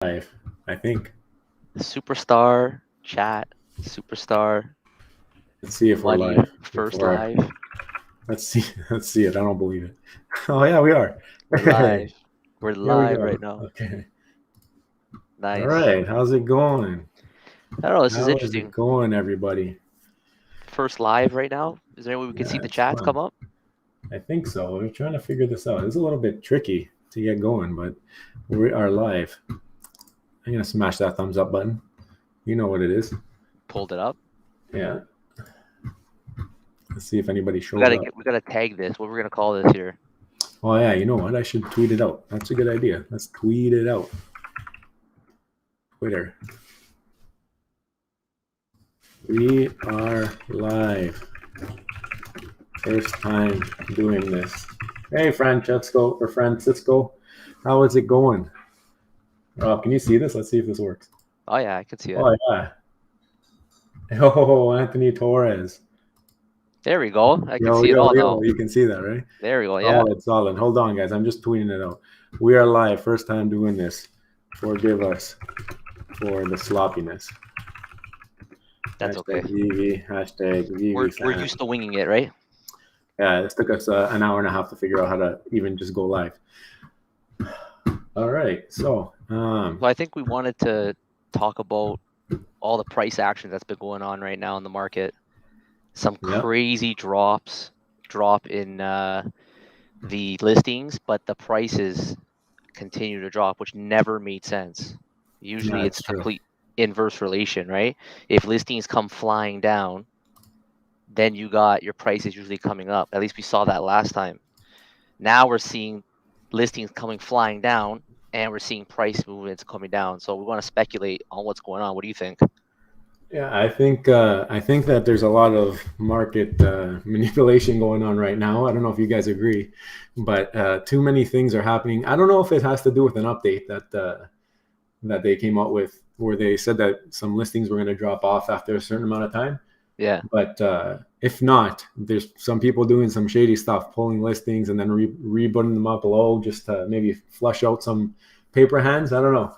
Live, I think. Superstar chat, superstar Let's see if we're money, live. first live. Let's see. Let's see it. I don't believe it. Oh yeah, we are. We're Hey, live. We're here we live right go. now. Okay. All Nice. right. How's it going? I don't know. This is How is it interesting. going, everybody? First live right now. Is there any way we can see Yeah, the it's chats come fun. up? I think so. We're trying to figure this out. It's a little bit tricky to get going, but we are live. I'm gonna smash that thumbs up button. You know what it is. Pulled it up. Yeah. Let's see if anybody We shows gotta up. get. We gotta tag this. What we're gonna call this here? Oh yeah. You know what? I should tweet it out. That's a good idea. Let's tweet it out. Twitter. We are live. First time doing this. Hey, Francisco. How is it going? Rob, can you see this? Let's see if this works. Oh yeah, I can see it. Oh, yeah. Oh, Anthony Torres. There we go. I can see it Yo, all yo. now. You can see that, right? There we go. Yeah, Solid. Hold on, guys. I'm just tweeting it out. We are live. First time doing this. Forgive us for the sloppiness. that's okay. Hashtag VV. Hashtag VV We're fan. used to winging it, right? Yeah, this took us an hour and a half to figure out how to even just go live. All right. So, So I think we wanted to talk about all the price action that's been going on right now in the market. Some yeah, crazy drop in the listings, but the prices continue to drop, which never made sense. Usually it's that's a true. complete inverse relation, right? If listings come flying down, then you got your prices usually coming up. At least we saw that last time. Now we're seeing listings coming flying down and we're seeing price movements coming down. So we want to speculate on what's going on. What do you think? Yeah, I think that there's a lot of market manipulation going on right now. I don't know if you guys agree, but too many things are happening. I don't know if it has to do with an update that they came out with, where they said that some listings were going to drop off after a certain amount of time. Yeah. But if not, there's some people doing some shady stuff, pulling listings and then rebooting them up low just to maybe flush out some paper hands. I don't know.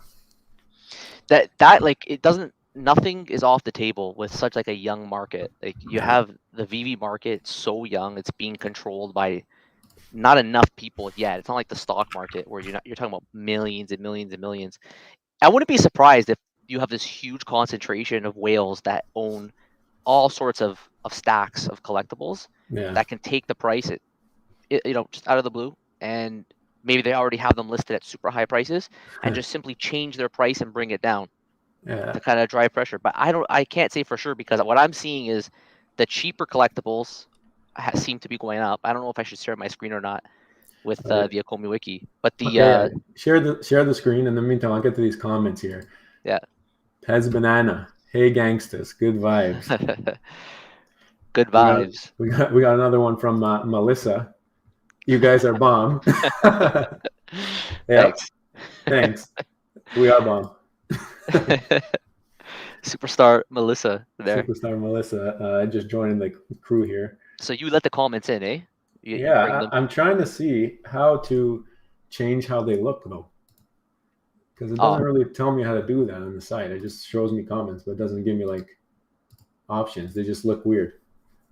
That like it doesn't nothing is off the table with such like a young market. Like you Yeah, have the VV market so young, it's being controlled by not enough people yet. It's not like the stock market where you're talking about millions and millions and millions. I wouldn't be surprised if you have this huge concentration of whales that own all sorts of stacks of collectibles yeah, that can take the price just out of the blue, and maybe they already have them listed at super high prices and just simply change their price and bring it down yeah. to kind of drive pressure. But I can't say for sure because what I'm seeing is the cheaper collectibles seem to be going up. I don't know if I should share my screen or not with All right. the ecomi wiki, but Okay, yeah. Share the screen. In the meantime, I'll get to these comments here. yeah. Pez Banana. Hey gangsters, good vibes. Good We got vibes. we got another one from Melissa. You guys are bomb. Yep. Thanks. Thanks. We are bomb. Superstar Melissa there. Superstar Melissa. I just joined the crew here. So you let the comments in, eh? You bring Yeah, them. I'm trying to see how to change how they look though, because it doesn't Oh, really tell me how to do that on the site. It just shows me comments, but it doesn't give me like options. They just look weird.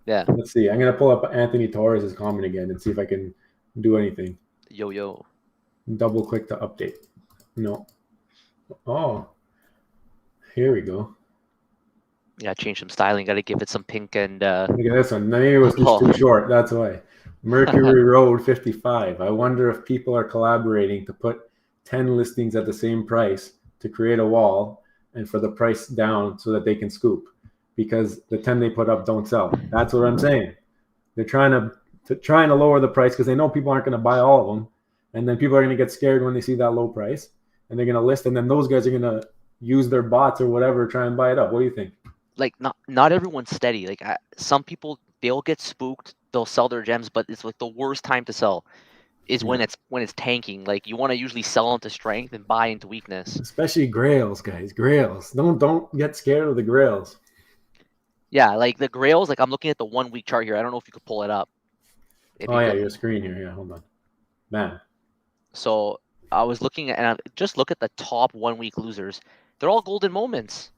yeah. Let's see. I'm gonna pull up Anthony Torres' comment again and see if I can do anything. Yo yo. Double click to update. No. Oh, here we go. Yeah, change some styling. Got to give it some pink and Look at this one. Maybe it was just oh. too short. That's why. Mercury Road 55. I wonder if people are collaborating to put 10 listings at the same price to create a wall and for the price down so that they can scoop because the 10 they put up don't sell. That's what I'm saying. They're trying to lower the price because they know people aren't going to buy all of them. And then people are going to get scared when they see that low price and they're going to list. And then those guys are going to use their bots or whatever, try and buy it up. What do you think? Like not everyone's steady. Like some people they'll get spooked. They'll sell their gems, but it's like the worst time to sell is Yeah. when it's tanking. Like you want to usually sell into strength and buy into weakness. Especially grails, guys. Grails. Don't get scared of the grails. Yeah, like the grails. Like I'm looking at the 1 week chart here. I don't know if you could pull it up. If Oh you yeah, could. your screen here. Yeah, hold on. Man. So I was looking at, and just look at the top 1 week losers. They're all golden moments.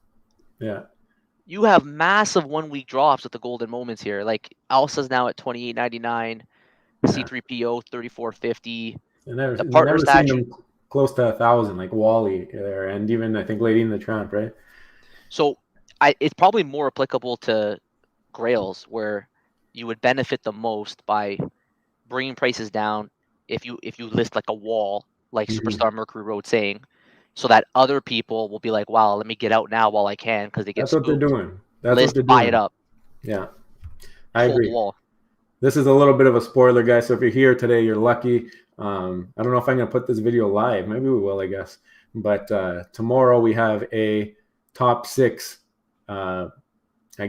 Yeah. You have massive 1 week drops with the golden moments here. Like Alsa's now at 28.99, Yeah. C3PO 34.50. I The partner never seen statue. them close to 1,000, like Wally there, and even I think Lady in the Tramp, right? So it's probably more applicable to grails where you would benefit the most by bringing prices down if you list like a wall, like Mhm. Superstar Mercury Road saying, so that other people will be like, wow, let me get out now while I can because they get That's what they're spooked. doing. That's what List, they're buy it doing. up, Yeah, I hold the agree. wall. This is a little bit of a spoiler, guys. So if you're here today, you're lucky. I don't know if I'm going to put this video live. Maybe we will, I guess. But tomorrow we have a top 6, I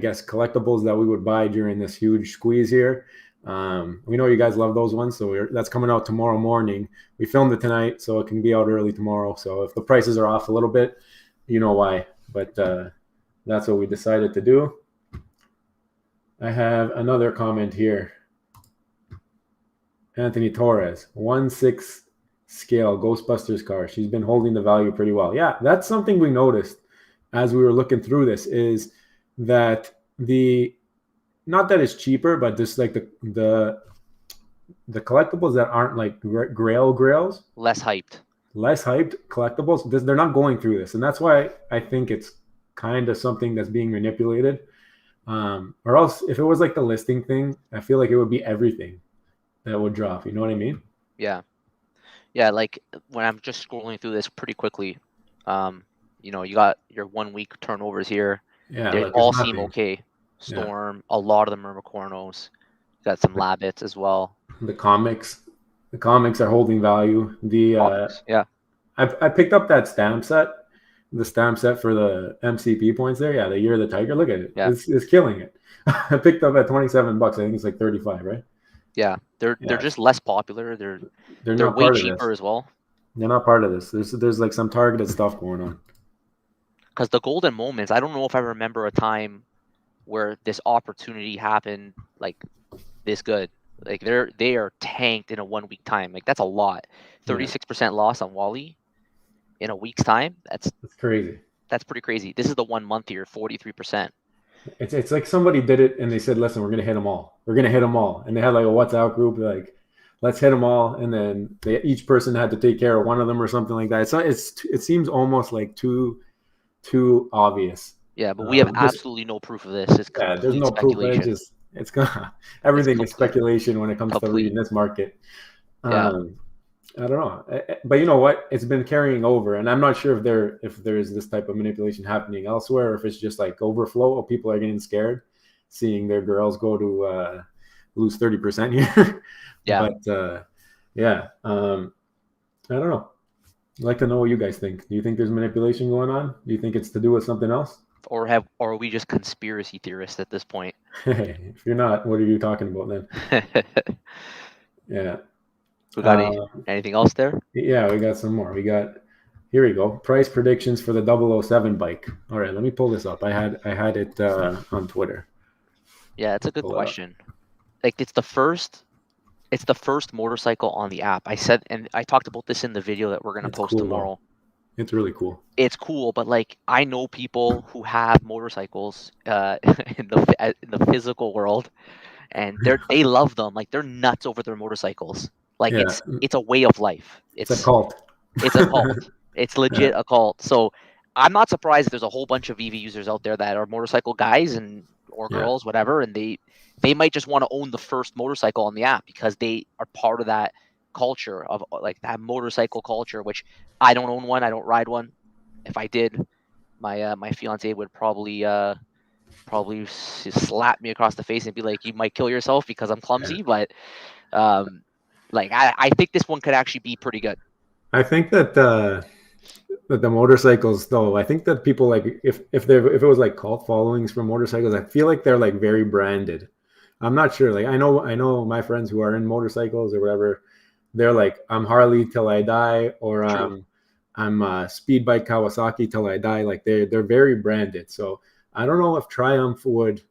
guess, collectibles that we would buy during this huge squeeze here. We know you guys love those ones, so that's coming out tomorrow morning. We filmed it tonight, so it can be out early tomorrow. So if the prices are off a little bit, you know why. But that's what we decided to do. I have another comment here. Anthony Torres, 1/6 scale Ghostbusters car. She's been holding the value pretty well. Yeah, that's something we noticed as we were looking through this, is that the, not that it's cheaper, but just like the collectibles that aren't like grails, Less hyped. less hyped collectibles, they're not going through this, and that's why I think it's kind of something that's being manipulated. Or else, if it was like the listing thing, I feel like it would be everything that would drop. You know what I mean? Yeah. Yeah, like when I'm just scrolling through this pretty quickly, you got your 1 week turnovers here. Yeah, They like it's all seem nothing. okay. Yeah, Storm, a lot of them are McCornos. Got some Labbits as well. the comics, the comics are holding value. Comics, yeah, I picked up that stamp set, the stamp set for the MCP points there. Yeah, the Year of the Tiger. Look at it. yeah, It's killing it. I picked up at $27. I think it's like 35, right? yeah. They're Yeah, just less popular. they're They're not way part of cheaper this. as well. They're not part of this. There's like some targeted stuff going on. Because the golden moments, I don't know if I remember a time where this opportunity happened like this good. Like they are tanked in a 1 week time. Like that's a lot. Yeah, 36% loss on Wally in a week's time. it's crazy. That's pretty crazy. This is the 1 month here, 43%. It's like somebody did it and they said, "Listen, we're gonna hit them all. We're gonna hit them all." And they had like a WhatsApp group like, "Let's hit them all," and then each person had to take care of one of them or something like that. It seems almost like too obvious. Yeah, but we have Just absolutely no proof of this. It's Yeah, there's complete no proof. speculation. It's gonna It's everything is complete, speculation when it comes to complete. reading this market. Yeah. Um, I don't know, but you know what? It's been carrying over, and I'm not sure if there's this type of manipulation happening elsewhere, or if it's just like overflow, or people are getting scared, seeing their girls go to lose 30% here. Yeah. But yeah, I don't know. I'd like to know what you guys think. Do you think there's manipulation going on? Do you think it's to do with something else? Or are we just conspiracy theorists at this point? If you're not, what are you talking about then? Yeah. We got Um, anything else there? yeah, we got some more. Here we go. Price predictions for the 007 bike. All right, let me pull this up. I had it on Twitter. Yeah, it's a good Pull it up. question. Like it's the first motorcycle on the app. I said, and I talked about this in the video that we're gonna It's post cool though. tomorrow. It's really cool. It's cool, but like I know people who have motorcycles in the physical world, and they love them. Like they're nuts over their motorcycles. Like Yeah, it's a way of life. it's a cult. It's a cult. It's Yeah, legit a cult. So I'm not surprised if there's a whole bunch of EV users out there that are motorcycle guys and or yeah, girls, whatever, and they might just want to own the first motorcycle on the app because they are part of that culture of like that motorcycle culture. Which I don't own one. I don't ride one. If I did, my fiance would probably slap me across the face and be like, "You might kill yourself because I'm yeah. clumsy." But um, like I think this one could actually be pretty good. I think that the motorcycles though, I think that people like if it was like cult followings for motorcycles, I feel like they're like very branded. I'm not sure. Like I know my friends who are in motorcycles or whatever, they're like, I'm Harley till I die, or True. I'm speed bike Kawasaki till I die. Like they're very branded. So I don't know if Triumph would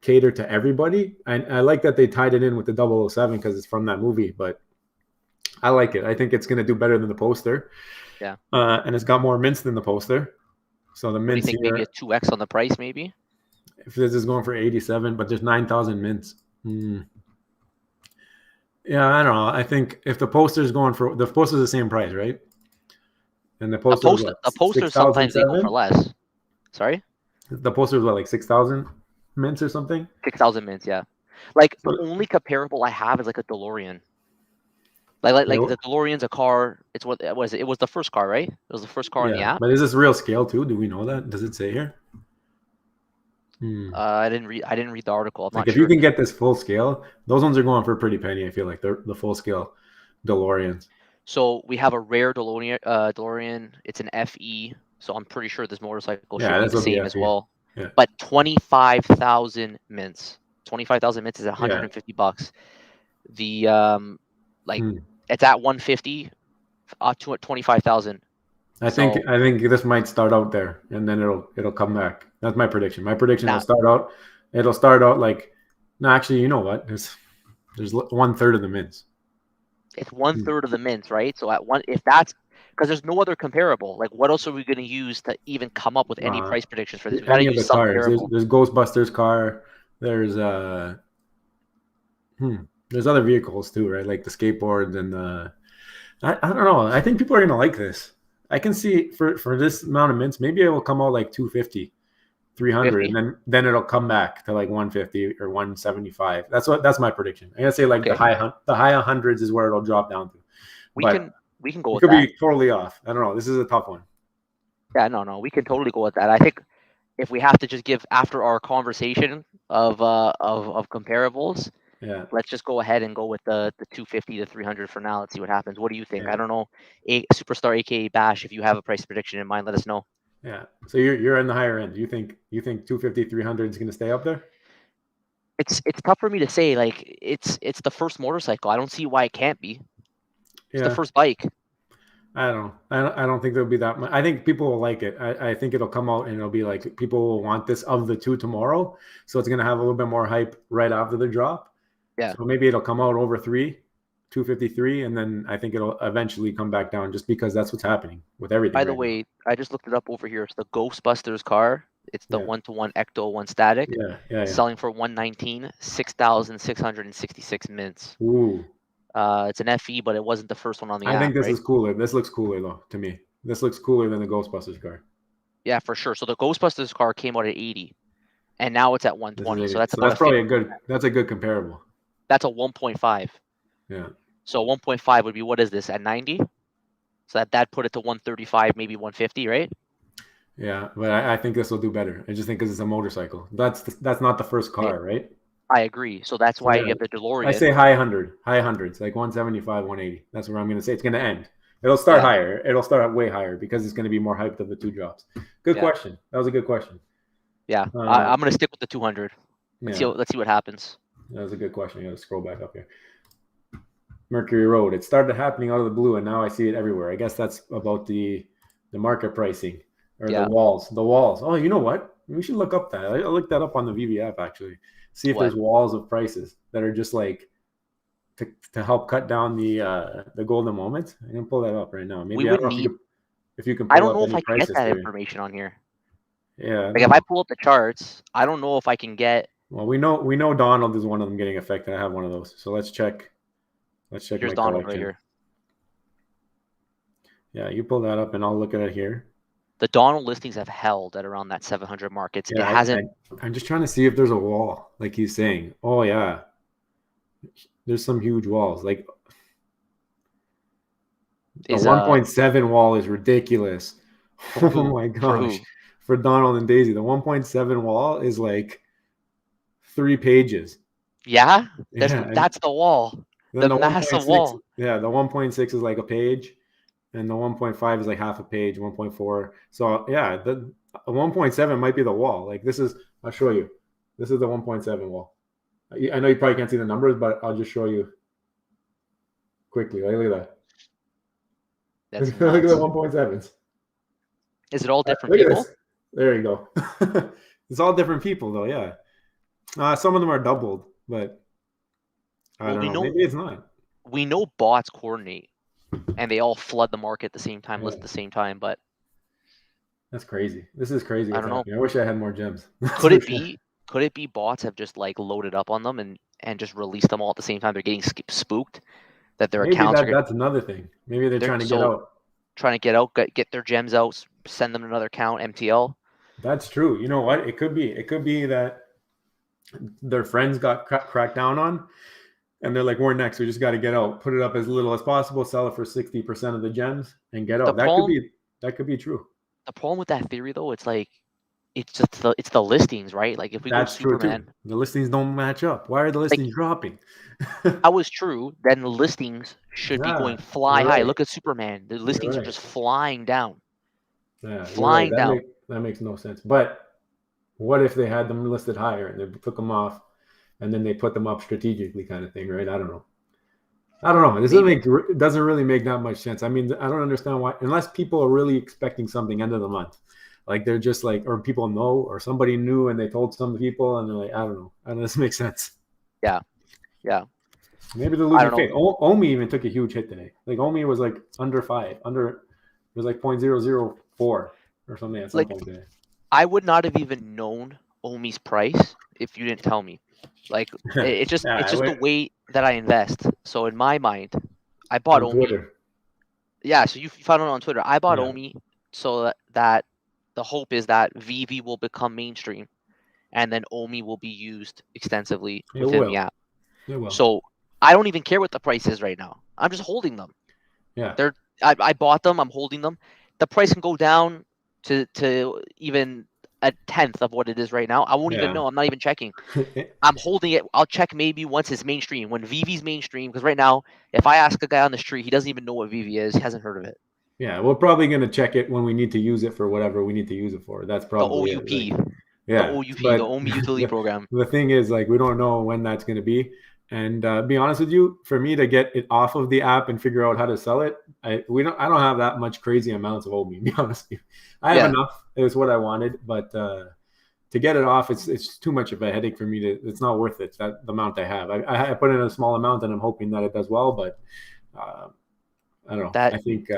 cater to everybody. I like that they tied it in with the 007 because it's from that movie, but I like it. I think it's going to do better than the poster. Yeah. And it's got more mints than the poster. So the What do you mints think? Maybe a here, 2x on the price, maybe. if this is going for 87, but there's 9,000 mints. Yeah, I don't know. I think if the poster is going for, the poster is the same price, right? And the poster was what, A poster sometimes they go for 6,007? less. Sorry, The poster was what, like 6,000 mints or something? 6,000 mints. Yeah. Like the So, only comparable I have is like a DeLorean. yeah, Like the DeLorean's a car. It's what was it? It was the first car, right? It was the first car in the yeah. app. But is this real scale too? Do we know that? Does it say here? I didn't read. I didn't read the article. I'm Like not if you sure. can get this full scale, those ones are going for a pretty penny. I feel like they're the full scale DeLoreans. So we have a rare DeLorean. DeLorean. It's an FE. So I'm pretty sure this motorcycle should Yeah, be this the will be same as FE. well. Yeah, But 25,000 mints. 25,000 mints is yeah. $150. The like Hmm. it's at 150 to 25,000. I think So I think this might start out there and then it'll come back. That's my prediction. My prediction will that start out like no, actually, you know what? There's 1/3 of the mints. it's 1/3 of the mints, right? So at one, if that's because there's no other comparable. Like, what else are we going to use to even come up with any Uh, price predictions for this? We got to any of use the some cars. There's, variable. there's Ghostbusters car. There's there's other vehicles too, right? Like the skateboards and the I don't know. I think people are gonna like this. I can see for this amount of mints, maybe it will come out like 250, 300, 250. and then it'll come back to like 150 or 175. That's my prediction. I'm gonna say like Okay, the high hundreds is where it'll drop down to, we but can we can go it with could that. be totally off. I don't know. This is a tough one. Yeah, no, we can totally go with that. I think if we have to just give after our conversation of comparables, Yeah, let's just go ahead and go with the 250 to 300 for now. Let's see what happens. What do you think? yeah, I don't know. A Superstar, aka Bash, if you have a price prediction in mind, let us know. yeah. So you're in the higher end. You think 250, 300 is gonna stay up there? It's tough for me to say. Like it's the first motorcycle. I don't see why it can't be. It's the Yeah. first bike. I don't know. I don't think there'll be that much. I think people will like it. I think it'll come out and it'll be like people will want this of the two tomorrow. So it's gonna have a little bit more hype right after the drop. Yeah. So maybe it'll come out over 253, and then I think it'll eventually come back down just because that's what's happening with everything By the right now. way, I just looked it up over here. It's the Ghostbusters car. It's the Yeah, 1-to-1 Ecto, one static, yeah. selling for 119, 6,666 mints. Ooh, It's an FE, but it wasn't the first one on the I app, think this right? is cooler. This looks cooler though to me. This looks cooler than the Ghostbusters car. Yeah, for sure. So the Ghostbusters car came out at 80, and now it's at This is 120. So a, that's so about that's a probably 50. a good. That's a good comparable. That's a 1.5. Yeah. So 1.5 would be, what is this, at 90? So that put it to 135, maybe 150, right? Yeah, but I think this will do better. I just think because it's a motorcycle. That's not the first I, car, right? I agree. So that's So why yeah, you have the I say DeLorean. high hundreds, like 175, 180. That's where I'm going to say it's going to end. It'll start Yeah, higher. It'll start at way higher because it's going to be more hyped of the two drops. Good yeah, question. That was a good question. yeah. Uh, I'm gonna stick with the 200. yeah, Let's see what happens. that was a good question. You got to scroll back up here. Mercury Road. It started happening out of the blue, and now I see it everywhere. I guess that's about the market pricing or the Yeah. walls. The walls. Oh, you know what? We should look up that. I looked that up on the veve app actually. See if What? there's walls of prices that are just like to help cut down the golden moment. I can pull that up right now. We Maybe I would don't know need. if you can I pull don't up know if any I can get prices that there. information on here. Yeah, I Like don't if I know. pull up the charts, I don't know if I can get. Well, we know Donald is one of them getting affected. I have one of those. So let's check. Let's check Here's my Donald right collection. here. Yeah, you pull that up and I'll look at it here. The Donald listings have held at around that 700 mark. It Yeah, hasn't. I'm just trying to see if there's a wall, like he's saying. Oh yeah, there's some huge walls. Like the Is 1.7 wall is ridiculous. for Oh who? my For gosh, who? for Donald and Daisy, the 1.7 wall is like 3 pages. Yeah, Yeah, and that's the wall. then The the massive 1.6, wall. yeah, the 1.6 is like a page, and the 1.5 is like half a page, 1.4. So yeah, the 1.7 might be the wall. Like this is, I'll show you. This is the 1.7 wall. I know you probably can't see the numbers, but I'll just show you quickly. Like, look at That's that. Look at the nuts. 1.7s. Is it all different Look at people? this. There you go. It's all different people, though. Yeah. Some of them are doubled, but I Well, don't know. Maybe it's not. we know bots coordinate and they all flood the market at the same time, list Yeah. at the same time. But That's crazy. This is crazy I what's don't know. happening. I wish I had more gems. That's Could for it sure. be? Could it be bots have just like loaded up on them and just released them all at the same time? They're getting spooked that their Maybe accounts are that's another thing. Maybe they're they're trying to get so out. trying to get out, get their gems out, send them another account, MTL. That's true. You know what? It could be. It could be that their friends got cracked down on, and they're like, "We're next. We just got to get out. Put it up as little as possible. Sell it for 60% of the gems, and get The out." That could problem be. That could be true. the problem with that theory though, it's like it's the listings, right? Like if we go That's true too. Superman, The listings don't match up. Why are the like listings dropping? that was true, then the listings should be Yeah, going fly you're high. right. Look at Superman. The You're listings are right. just flying down. Yeah, you're right. Flying down. That makes no sense. But what if they had them listed higher and they took them off, and then they put them up strategically, kind of thing, right? I don't know. I don't know. This doesn't Maybe. make it doesn't really make that much sense. I mean, I don't understand why, unless people are really expecting something end of the month, like they're just like, or people know, or somebody knew and they told some people, and they're like, I don't know. I don't know. This makes sense. Yeah. Yeah. Maybe they're I losing don't know. faith. Omi even took a huge hit today. Like Omi was like under 5, it was like 0.004 or something at some Like point today. I would not have even known Omi's price if you didn't tell me. Like it's just Yeah, it's I just the went way that I invest. So in my mind, I bought on Omi. Twitter. Yeah, so you found it on Twitter. I bought Yeah, Omi so that the hope is that veve will become mainstream and then Omi will be used extensively it within the will. app. It will. So I don't even care what the price is right now. I'm just holding them. Yeah. I bought them. I'm holding them. The price can go down to even a tenth of what it is right now. I won't even Yeah. know. I'm not even checking. I'm holding it. I'll check maybe once it's mainstream, when veve's mainstream. Because right now, if I ask a guy on the street, he doesn't even know what veve is. He hasn't heard of it. Yeah, we're probably going to check it when we need to use it for whatever we need to use it for. That's The probably it. OUP, Like, the yeah, OUP, the but OMI utility program. the thing is, like, we don't know when that's going to be. And be honest with you, for me to get it off of the app and figure out how to sell it, I don't have that much crazy amounts of OMI. To be honest with you, I have Yeah, enough. It was what I wanted, but to get it off, it's too much of a headache for me to. It's not worth it. That the amount I have, I put in a small amount, and I'm hoping that it does well. But uh, I don't know. that I think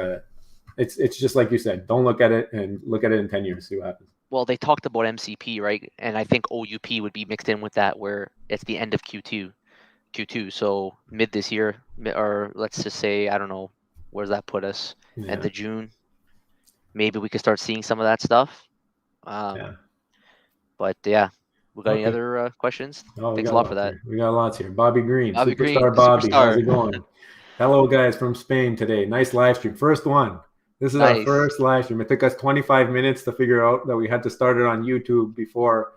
it's just like you said. Don't look at it, and look at it in 10 years. See what happens. well, they talked about MCP, right? And I think OUP would be mixed in with that, where it's the end of Q2, so mid this year, or let's just say, I don't know, where does that put us? Yeah. End of June. Maybe we could start seeing some of that stuff. Yeah. But yeah, we got any Okay. other questions? Oh, we Thanks a got lot for lots that. here. We got lots here. Bobby Green, Bobby Green, superstar the Bobby. How's superstar. it going? Hello, guys from Spain today. Nice live stream. First one. This is our Nice. first live stream. It took us 25 minutes to figure out that we had to start it on YouTube before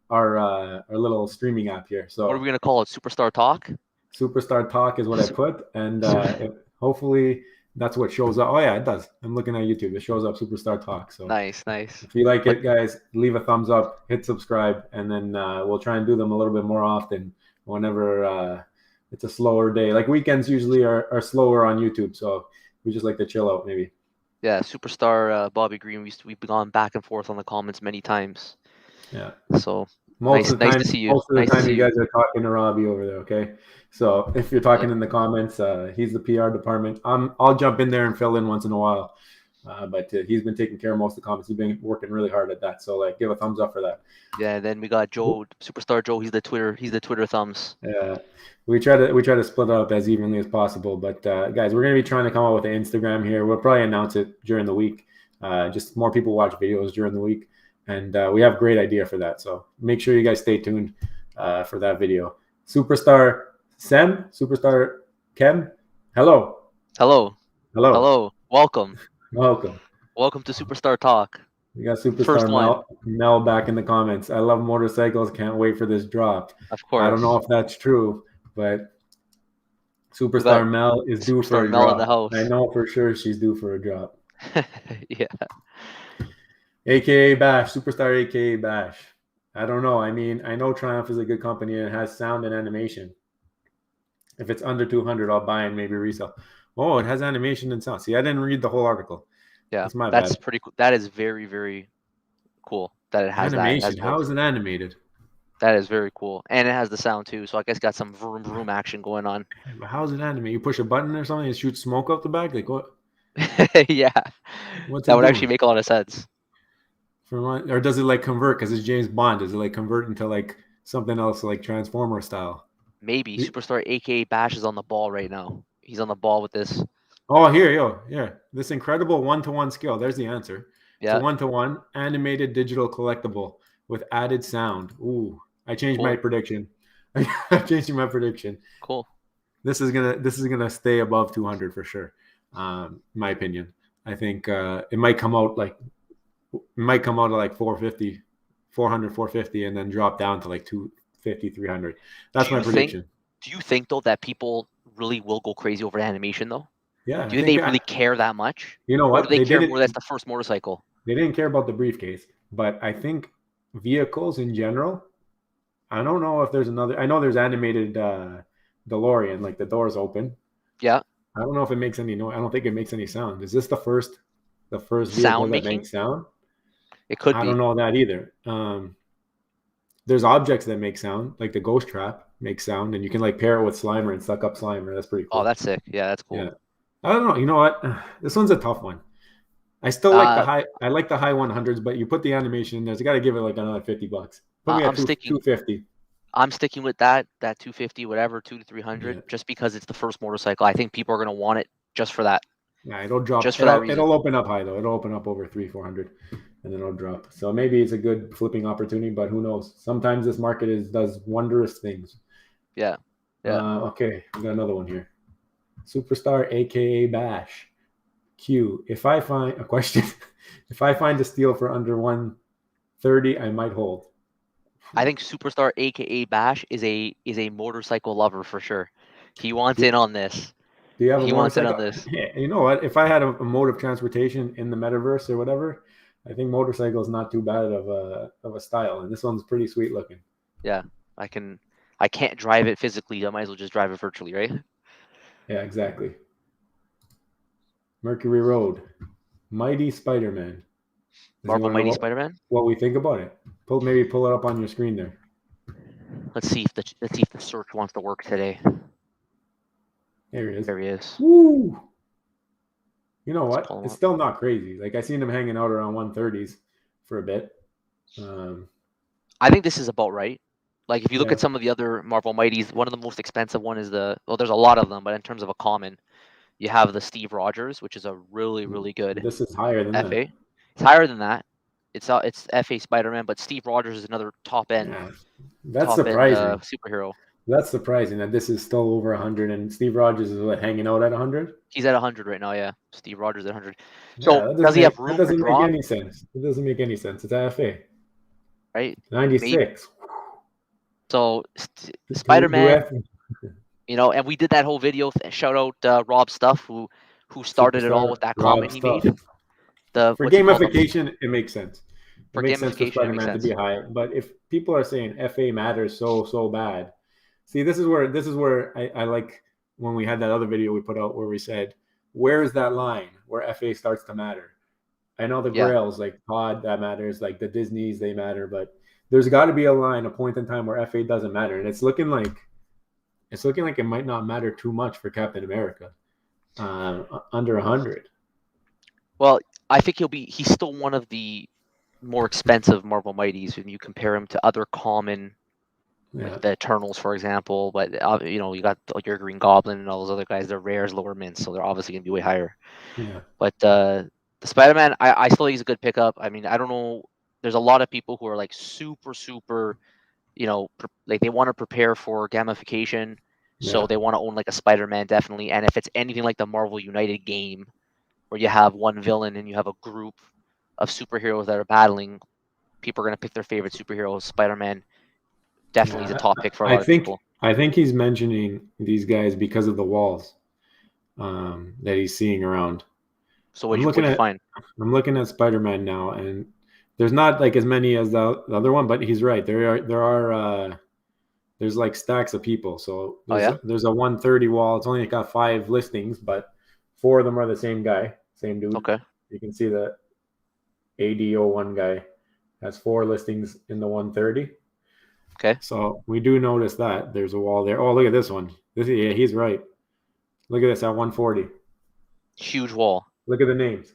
our little streaming app here. So What are we gonna call it? Superstar Talk? Superstar Talk is what I put, and Super- hopefully that's what shows up. Oh yeah, it does. I'm looking at YouTube. It shows up Superstar Talk. So nice. if you like But it, guys, leave a thumbs up, hit subscribe, and then we'll try and do them a little bit more often whenever it's a slower day. Like weekends usually are slower on YouTube, so we just like to chill out maybe. yeah, superstar Bobby Green. We've gone back and forth on the comments many times. Yeah. So Most of the nice time, to see you. most of the Nice to time, see you you. guys are talking to Robbie over there. Okay, so if you're talking in the comments, he's the PR department. I'll jump in there and fill in once in a while, but he's been taking care of most of the comments. He's been working really hard at that. So like, give a thumbs up for that. Yeah, and then we got Joe, superstar Joe. He's the Twitter thumbs. Yeah, we try to split it up as evenly as possible. But guys, we're gonna be trying to come up with an Instagram here. We'll probably announce it during the week. Just more people watch videos during the week, and we have a great idea for that. So make sure you guys stay tuned for that video. Superstar Sem, Superstar Kem, hello, Hello. hello, Welcome. welcome. Welcome to Superstar Talk. We got First Superstar one. Mel back in the comments. I love motorcycles. Can't wait for this drop. Of I don't course. know if that's true, but Superstar Mel is due for Superstar a Mel in the drop. house. I know for sure she's due for a drop. Yeah. AKA Bash, Superstar AKA Bash. I don't know. I mean, I know Triumph is a good company and it has sound and animation. If it's under 200, I'll buy and maybe resell. Oh, it has animation and sound. See, I didn't read the whole article. Yeah. That's my That's bad. pretty cool. That is very, very cool that it has Animation. that. It has How both. is it animated? That is very cool, and it has the sound too. So I guess got some vroom vroom action going on. But how's it animate? You push a button or something, it shoots smoke out the back. Like what? Yeah, What's that it would actually doing? make a lot of sense. Or does it like convert because it's James Bond? Does it like convert into like something else like Transformer style? Maybe Superstar aka Bash is on the ball right now. He's on the ball with this. Oh, here. This incredible one-to-one skill. There's the answer. It's a Yeah, one-to-one animated digital collectible with added sound. Ooh, I changed my cool, prediction. I changed my prediction. cool. This is gonna stay above 200 for sure. In my opinion, I think it might come out at like 450, 400, 450, and then drop down to like 250, 300. Do That's my you think? prediction. Do you think though that people really will go crazy over animation though? Yeah, Do I you think think they really care that much, you know or do what they they care did more it. that's the first motorcycle? They didn't care about the briefcase, but I think vehicles in general. I don't know if there's another. I know there's animated DeLorean, like the doors open. Yeah, I don't know if it makes any noise. I don't think it makes any sound. Is this the first vehicle sound that making. makes sound? It could I don't be. know that either. There's objects that make sound, like the ghost trap makes sound, and you can like pair it with Slimer and suck up Slimer. That's pretty Oh, cool. that's sick. Yeah, that's Yeah. cool. I don't know. You know what? This one's a tough one. I still like the Uh, high. I like the high 100s, but you put the animation in there. You got to give it like another $50. Put me at I'm two sticking. 250. I'm sticking with that 250, whatever, 2 to 300, Yeah. just because it's the first motorcycle. I think people are gonna want it just for that, Yeah, it'll drop. just for that It'll reason. open up high though. It'll open up over 300, 400, and then it'll drop. So maybe it's a good flipping opportunity, but who knows? Sometimes this market does wondrous things. Yeah, yeah. Okay, we got another one here. Superstar, aka Bash. Q. If I find a question, if I find a steal for under 130, I might hold. I think Superstar, aka Bash, is a motorcycle lover for sure. He wants Do, in on this. do you have a He wants in motorcycle? on this. Yeah, you know what? If I had a mode of transportation in the metaverse or whatever, I think motorcycle is not too bad of a style, and this one's pretty sweet looking. Yeah, I can. I can't drive it physically. I might as well just drive it virtually, right? Yeah, exactly. Mercury Road, Mighty Spider-Man. Does he Marvel want to know Mighty what, Spider-Man. what we think about it? Maybe pull it up on your screen there. Let's see if the search wants to work today. There he is. There he is. Woo! You know Let's what? pull him It's up. still not crazy. Like I seen him hanging out around 130s for a bit. Um, I think this is about right. Like if you look yeah, at some of the other Marvel Mighties, one of the most expensive one is there's a lot of them, but in terms of a common, you have the Steve Rogers, which is a really good this is higher than that. FA. It's higher than that. It's FA Spider-Man, but Steve Rogers is another top end Yeah, that's top end surprising. superhero. That's surprising that this is still over 100 and Steve Rogers is what hanging out at 100. He's at 100 right now, yeah. Steve Rogers at 100. Yeah, So does he have that room to doesn't make drop? any sense. It doesn't make any sense. It's AFA Right? Maybe. 96. So Who Spider-Man, F and we did that whole video. Shout out Rob Stuff, who started it all superstar with that Rob comment he stuff made. The for what's it called? gamification? It makes sense. It For makes sense for gamification, it makes Spider-Man to be sense. high. But if people are saying FA matters so bad, see, this is where I like when we had that other video we put out where we said, where is that line where FA starts to matter? I know the Yeah, Grails like Pod that matters, like the Disneys they matter, but there's got to be a line, a point in time where FA doesn't matter, and it's looking like it might not matter too much for Captain America, under 100. well, I think he's still one of the more expensive Marvel Mighties when you compare him to other common, Yeah, like the Eternals, for example. But you got like your Green Goblin and all those other guys. They're rares, lower mints, so they're obviously gonna be way higher. yeah, But the Spider-Man, I still think he's a good pickup. I mean, I don't know. There's a lot of people who are like super, like they want to prepare for gamification, so yeah, they want to own like a Spider-Man definitely. And if it's anything like the Marvel United game, where you have one villain and you have a group of superheroes that are battling, people are gonna pick their favorite superheroes. Spider-Man definitely is a yeah. top pick for a I lot of think people. I think he's mentioning these guys because of the walls that he's seeing around. So I'm looking what'd you at find? I'm looking at Spider-Man now, and there's not like as many as the other one, but he's right. There's like stacks of people. So Oh there's yeah, there's a 130 wall. It's only got 5 listings, but 4 of them are the same guy, same dude. okay. You can see the ADO1 guy has 4 listings in the 130. Okay. So we do notice that there's a wall there. Oh, look at this one. Yeah, he's right. Look at this at 140. Huge wall. Look at the names.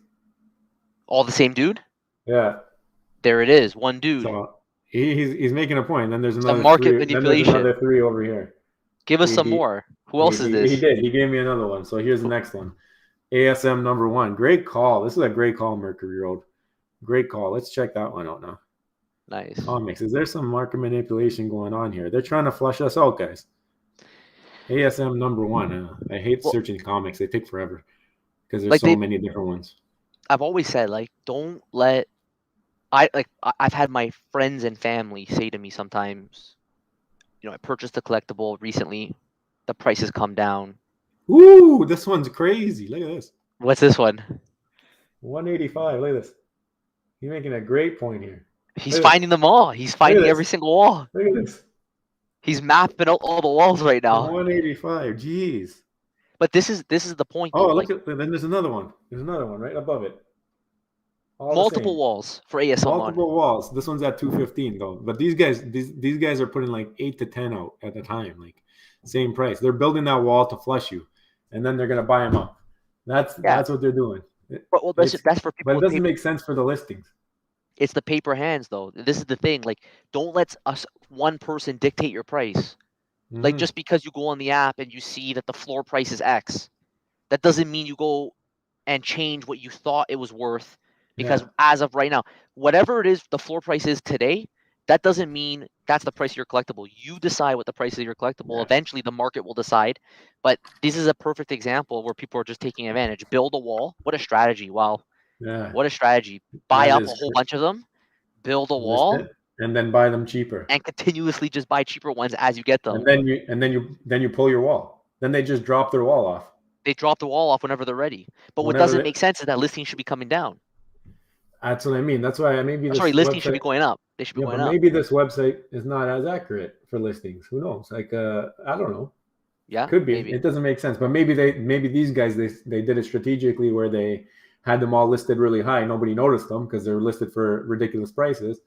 All the same dude? Yeah. There it is. One dude. So he's making a point. Then there's Some another market three. Then there's manipulation. another three over here. Give us He some he more. Who else is he this? did. He gave me another one. So here's the next one. ASM number one. Great call. This is a great call, Mercury Road. Great call. Let's check that one out now. Nice. Comics. Is there some market manipulation going on here? They're trying to flush us out, guys. ASM number one. I hate searching comics. They take forever because there's so many different ones. I've always said, like, don't let I've had my friends and family say to me sometimes, I purchased a collectible recently. The price has come down. Ooh, this one's crazy. Look at this. What's this one? 185. Look at this. He's making a great point here. He's finding them all. He's finding every single wall. Look at this. He's mapping out all the walls right now. 185. Jeez. But this is the point. Oh, look at then there's another one. There's another one right above it. Multiple walls for ASM. Multiple walls. This one's at 215 though. But these guys are putting like 8 to 10 out at a time, like same price. They're building that wall to flush you, and then they're gonna buy them up. That's what they're doing. Well, that's for people. But it doesn't make sense for the listings. It's the paper hands though. This is the thing. Like, don't let one person dictate your price. Mm-hmm. Like, just because you go on the app and you see that the floor price is X, that doesn't mean you go and change what you thought it was worth. Because as of right now, whatever it is, the floor price is today, that doesn't mean that's the price of your collectible. You decide what the price of your collectible. Yeah. Eventually, the market will decide. But this is a perfect example where people are just taking advantage. Build a wall. What a strategy. Wow. Yeah. What a strategy. Buy up a whole bunch of them, build a wall, and then buy them cheaper. And continuously just buy cheaper ones as you get them. And then you pull your wall. Then they just drop their wall off. They drop the wall off whenever they're ready. But what doesn't make sense is that listings should be coming down. That's what I mean. That's why listings should be going up. They should be going up. Maybe this website is not as accurate for listings. Who knows? Like, I don't know. Yeah, could be. Maybe. It doesn't make sense. But maybe these guys they did it strategically where they had them all listed really high. Nobody noticed them because they're listed for ridiculous prices.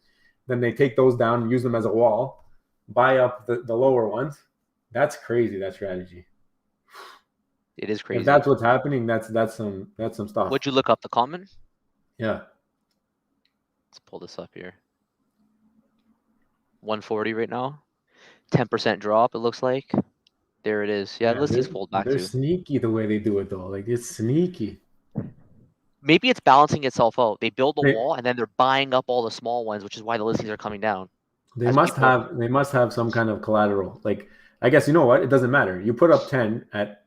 Then they take those down, use them as a wall, buy up the lower ones. That's crazy. That strategy. It is crazy. If that's what's happening, that's some stuff. Would you look up the common? Yeah. Let's pull this up here. 140 right now. 10% drop, it looks like. There it is. Yeah, listings pulled back They're too. Sneaky the way they do it though. Like, it's sneaky. Maybe it's balancing itself out. They build a wall and then they're buying up all the small ones, which is why the listings are coming down. They must have some kind of collateral. Like, I guess, you know what? It doesn't matter. You put up 10 at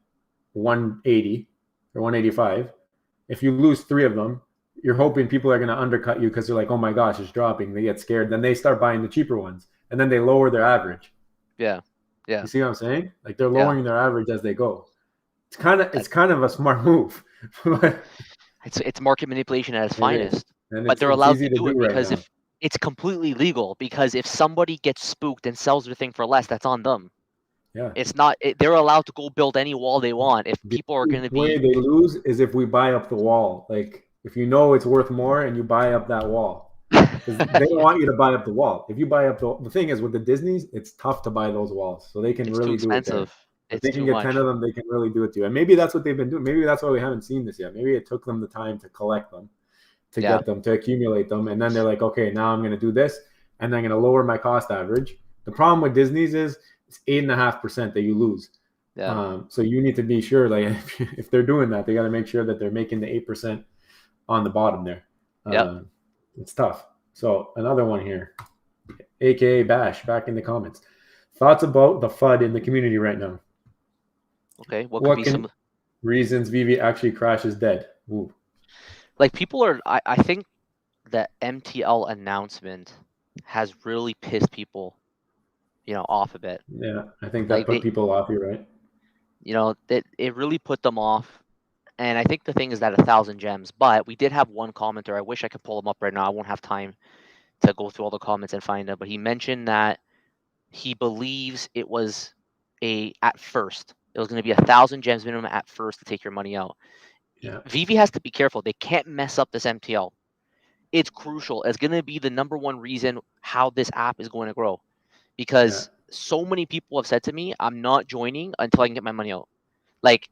180 or 185. If you lose 3 of them, you're hoping people are going to undercut you because they're like, oh my gosh, it's dropping. They get scared. Then they start buying the cheaper ones. And then they lower their average. Yeah. Yeah. You see what I'm saying? Like, they're lowering their average as they go. It's kind of a smart move. It's market manipulation at its finest. But they're allowed to do it because if it's completely legal, because if somebody gets spooked and sells their thing for less, that's on them. Yeah. It's not. They're allowed to go build any wall they want. If people are going to be. The way they lose is if we buy up the wall. Like, if you know it's worth more and you buy up that wall. They don't want you to buy up the wall. If you buy up the thing is with the Disneys, it's tough to buy those walls. So they can really do it there. If they can get 10 of them, they can really do it to you. And maybe that's what they've been doing. Maybe that's why we haven't seen this yet. Maybe it took them the time to collect them, to get them, to accumulate them. And then they're like, okay, now I'm going to do this. And I'm going to lower my cost average. The problem with Disney's is it's 8.5% that you lose. Yeah. So you need to be sure, like, if they're doing that, they got to make sure that they're making the 8% on the bottom there. It's tough. So another one here, AKA Bash, back in the comments. Thoughts about the FUD in the community right now? Okay, what could be some reasons veve actually crashes dead? Ooh. Like, people are, I think the MTL announcement has really pissed people, off a bit. Yeah, I think that put people off. You're right. It really put them off. And I think the thing is that 1,000 gems. But we did have one commenter. I wish I could pull him up right now. I won't have time to go through all the comments and find them. But he mentioned that he believes it was at first. It was going to be 1,000 gems minimum at first to take your money out. Yeah. veve has to be careful. They can't mess up this MTL. It's crucial. It's going to be the number one reason how this app is going to grow. because so many people have said to me, I'm not joining until I can get my money out. Like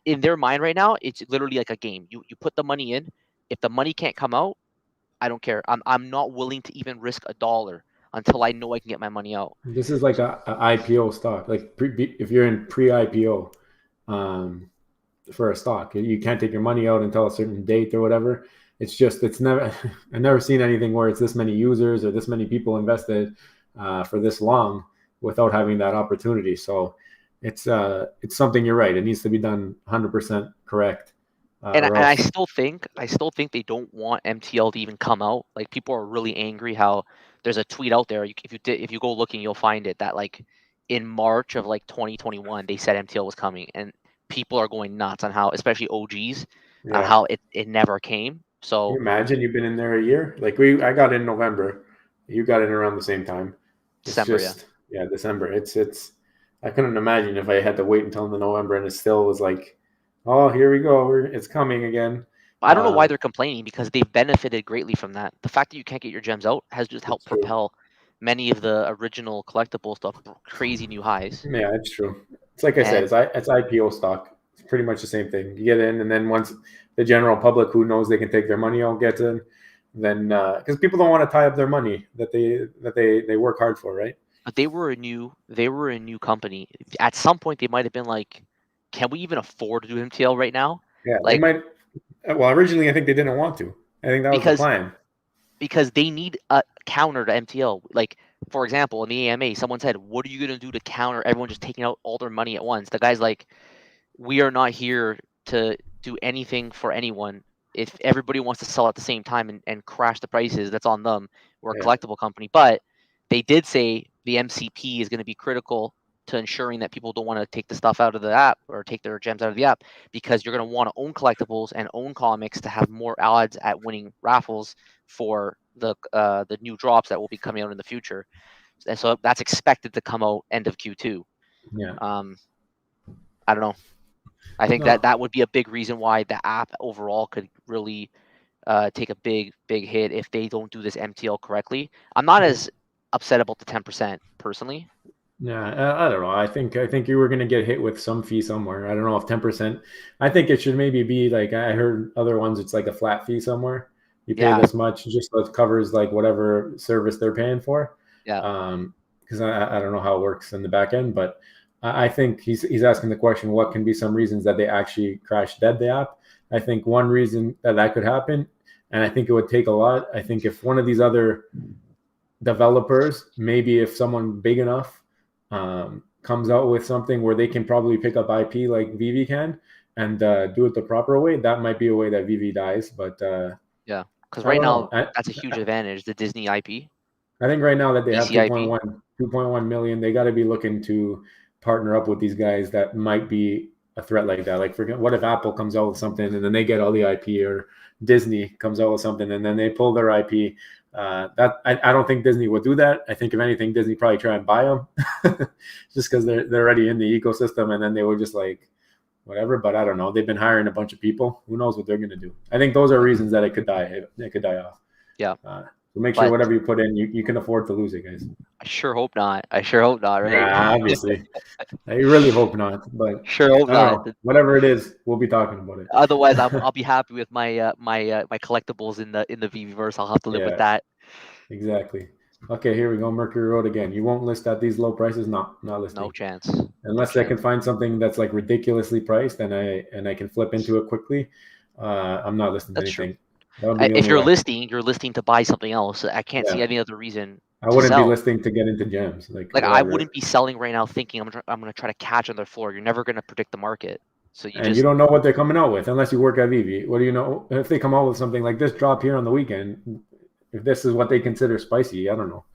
in their mind right now, it's literally like a game. You put the money in. If the money can't come out, I don't care. I'm not willing to even risk $1 until I know I can get my money out. This is like a IPO stock. Like if you're in pre-IPO for a stock, you can't take your money out until a certain date or whatever. It's never. I've never seen anything where it's this many users or this many people invested for this long without having that opportunity. So it's something, you're right. It needs to be done 100% correct. And Or I else, still think they don't want MTL to even come out. Like people are really angry how there's a tweet out there. If you go looking, you'll find it that like in March of like 2021 they said MTL was coming, and people are going nuts on how, especially OGs, on yeah. how it never came. Can So you imagine you've been in there a year? Like I got in November. You got in around the same time. It's December, yeah. just, yeah, December. I couldn't imagine if I had to wait until the November and it still was like, oh, here we go. It's coming again. I don't know why they're complaining, because they've benefited greatly from that. The fact that you can't get your gems out has just It's helped true. propel many of the original collectible stuff crazy new highs. Yeah, it's true. It's like I said, And it's IPO stock. It's pretty much the same thing. You get in, and then once the general public who knows they can take their money out gets in, then because people don't want to tie up their money that they work hard for, right? but they were a new company. At some point, they might have been like, "Can we even afford to do MTL right now?" Yeah, they Like might. Well, originally I think they didn't want to. I think that was the because plan. they need a counter to MTL. Like for example, in the AMA, someone said, "What are you gonna do to counter everyone just taking out all their money at once?" The guy's like, "We are not here to do anything for anyone. If everybody wants to sell at the same time and crash the prices, that's on them. We're a Yeah, collectible company." But they did say the MCP is going to be critical to ensuring that people don't want to take the stuff out of the app or take their gems out of the app, because you're going to want to own collectibles and own comics to have more odds at winning raffles for the new drops that will be coming out in the future. And so that's expected to come out end of Q2. yeah. Um, I don't know. I think No, that would be a big reason why the app overall could really take a big hit if they don't do this MTL correctly. I'm not yeah. as upset about the 10% personally. Yeah, I don't know. I think you were going to get hit with some fee somewhere. I don't know if 10%. I think it should maybe be like, I heard other ones, it's like a flat fee somewhere. You pay Yeah, this much just so it covers like whatever service they're paying for. yeah. Because I don't know how it works in the back end, but I think he's asking the question, what can be some reasons that they actually crash dead the app? I think one reason that could happen, and I think it would take a lot. I think if one of these other developers, maybe if someone big enough comes out with something where they can probably pick up IP like veve can and do it the proper way, that might be a way that veve dies. But Yeah, because I right don't now know. that's a huge advantage. The Disney IP, I think right now that they have DC IP. 2.1 million, they got to be looking to partner up with these guys that might be a threat like that. Like, forget, what if Apple comes out with something and then they get all the IP, or Disney comes out with something and then they pull their IP? That I don't think Disney would do that. I think if anything, Disney probably try and buy them just because they're already in the ecosystem, and then they would just like whatever. But I don't know. They've been hiring a bunch of people. Who knows what they're going to do? I think those are reasons that it could die. It could die off. Yeah, So make sure but whatever you put in, you can afford to lose it, guys. I sure hope not. I sure hope not. Right? Yeah, obviously. I really hope not, but Sure hope I don't not. know. Whatever it is, we'll be talking about it. Otherwise, I'll be happy with my collectibles in the VVverse. I'll have to live with Yeah, that. exactly. Okay, here we go. Mercury Road again. You won't list at these low prices? No, not No listing. chance. No Unless I can chance. find something that's like ridiculously priced and I can flip into it quickly. I'm not listing That's true. anything. That would be the If only way. you're listing to buy something else. I can't see Yeah, any other reason I to wouldn't be sell. listing to get into gems, like Like I whatever. wouldn't be selling right now thinking I'm gonna try to catch on their floor. You're never gonna predict the market. So you And you just don't know what they're coming out with unless you work at Vivi. What do you know if they come out with something like this drop here on the weekend? If this is what they consider spicy, I don't know.